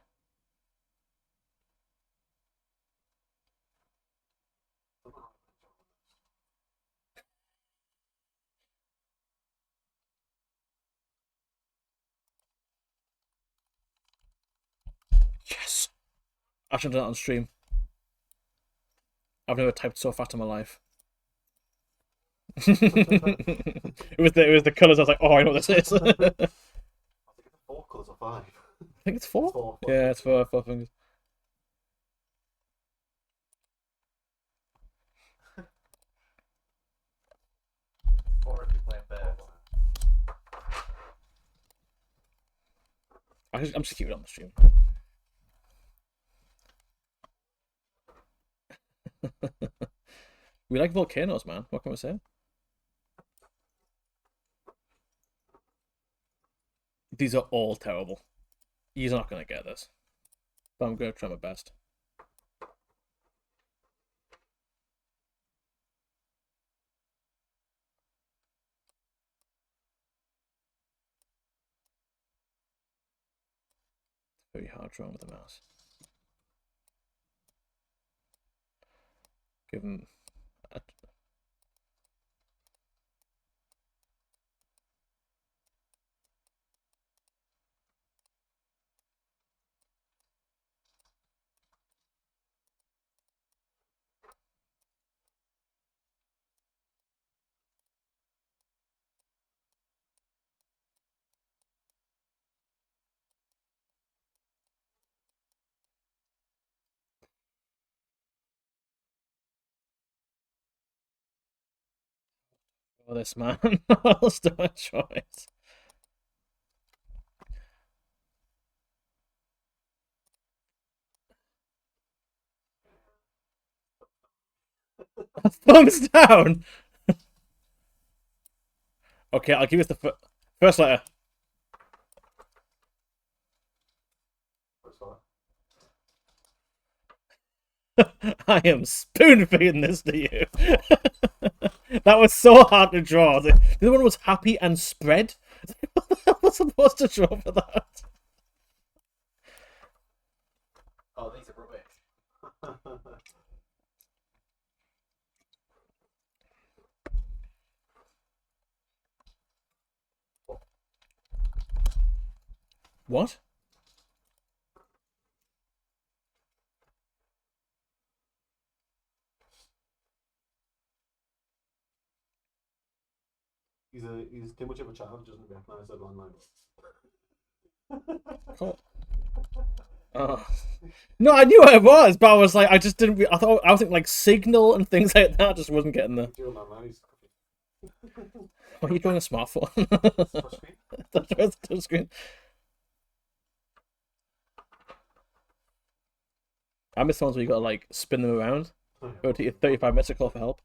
A: Yes! I should have done it on stream. I've never typed so fast in my life. it was the colours. I was like, oh, I know what this is.
B: I think it's 4 colours or 5.
A: I think it's 4.
B: It's 4.
A: Yeah, it's 4 fingers.
C: Or if you play fair.
A: I'm just keeping it on the stream. We like volcanoes, man. What can we say? These are all terrible. He's not going to get this. But I'm going to try my best. Very hard drawing with the mouse. Give him a... Oh, this man. What else do I choice? Thumbs down! Okay, I'll give you the first letter. I am spoon feeding this to you. That was so hard to draw. The other one was happy and spread. What the hell was I supposed to draw for that?
C: Oh, these are rubbish.
A: What?
B: He's too much of a child, doesn't recognise that online.
A: Cool. No, I knew what it was, but I was like, I just didn't. I was thinking like Signal and things like that. Just wasn't getting there. Why are you drawing a smartphone? That's touch screen. I miss the ones where you gotta like spin them around. Go to your 35 meters to call for help.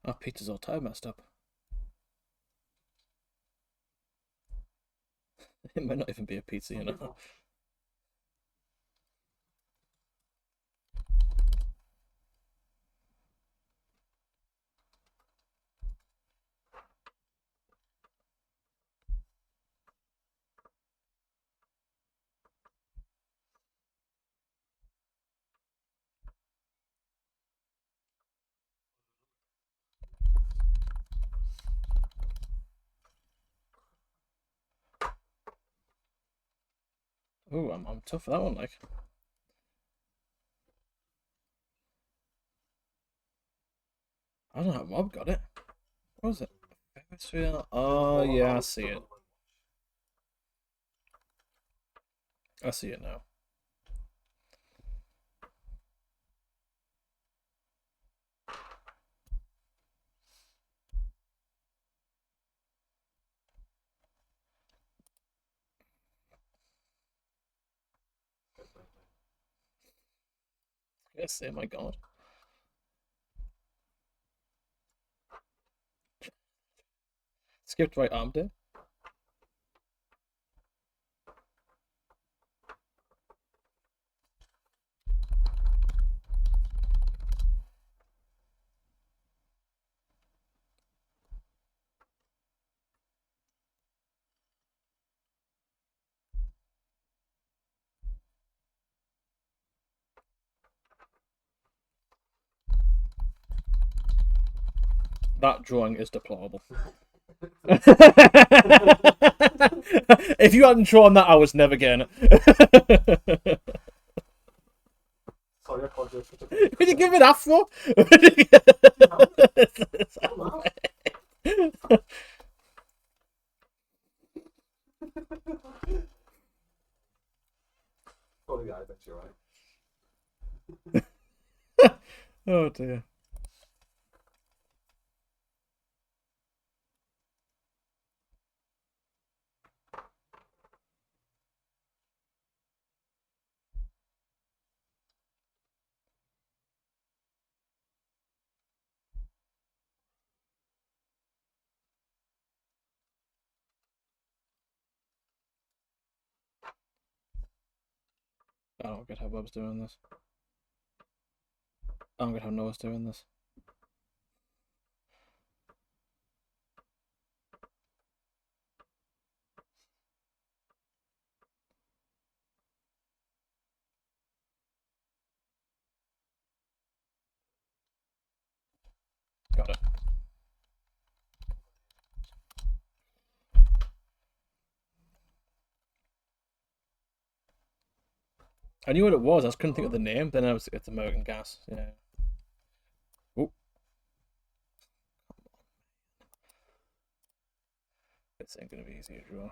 A: Our pizza's all time messed up. It might not even be a pizza, you know. Oh, I'm tough for that one, like. I don't know how Rob got it. What was it? Oh, yeah, I see it. I see it now. Yes, oh my god. Skipped right arm day. That drawing is deplorable. If you hadn't drawn that, I was never getting it.
B: Sorry, I called you.
A: Would you give me an afro?
B: Probably the eye bet you're right.
A: Oh dear. I don't get how Bob's doing this. I don't get how Noah's doing this. Got it. I knew what it was. I just couldn't think of the name. Then it's American Gas. Yeah. Oh. This ain't gonna be easy to draw.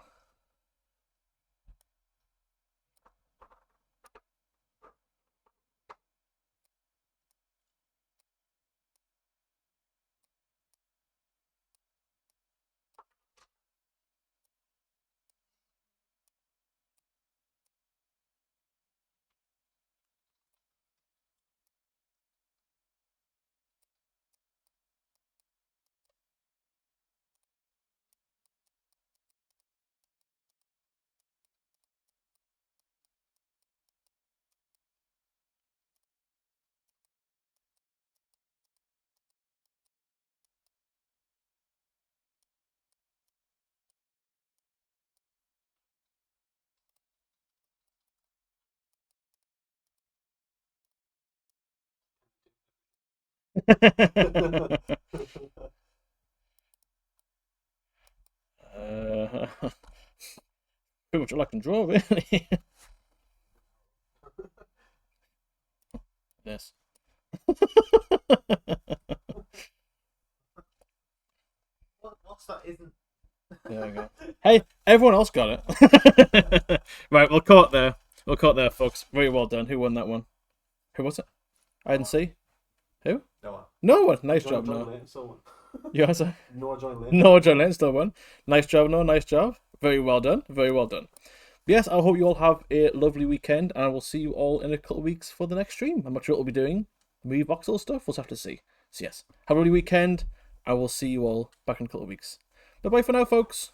A: Pretty much all I can draw, really. This.
C: What's that? Isn't.
A: There we go. Hey, everyone else got it. Right, we'll call it there. We'll call it there, folks. Very well done. Who won that one? Who was it? I didn't see. Who?
B: Noah.
A: Noah. Nice job, Noah. You answer.
B: Noah John Lane.
A: Noah John Lane still won. Nice job, Noah. Nice job. Very well done. Very well done. Yes, I hope you all have a lovely weekend, and I will see you all in a couple of weeks for the next stream. I'm not sure what we'll be doing. Maybe Voxel stuff. We'll have to see. So yes, have a lovely weekend. I will see you all back in a couple of weeks. Bye bye for now, folks.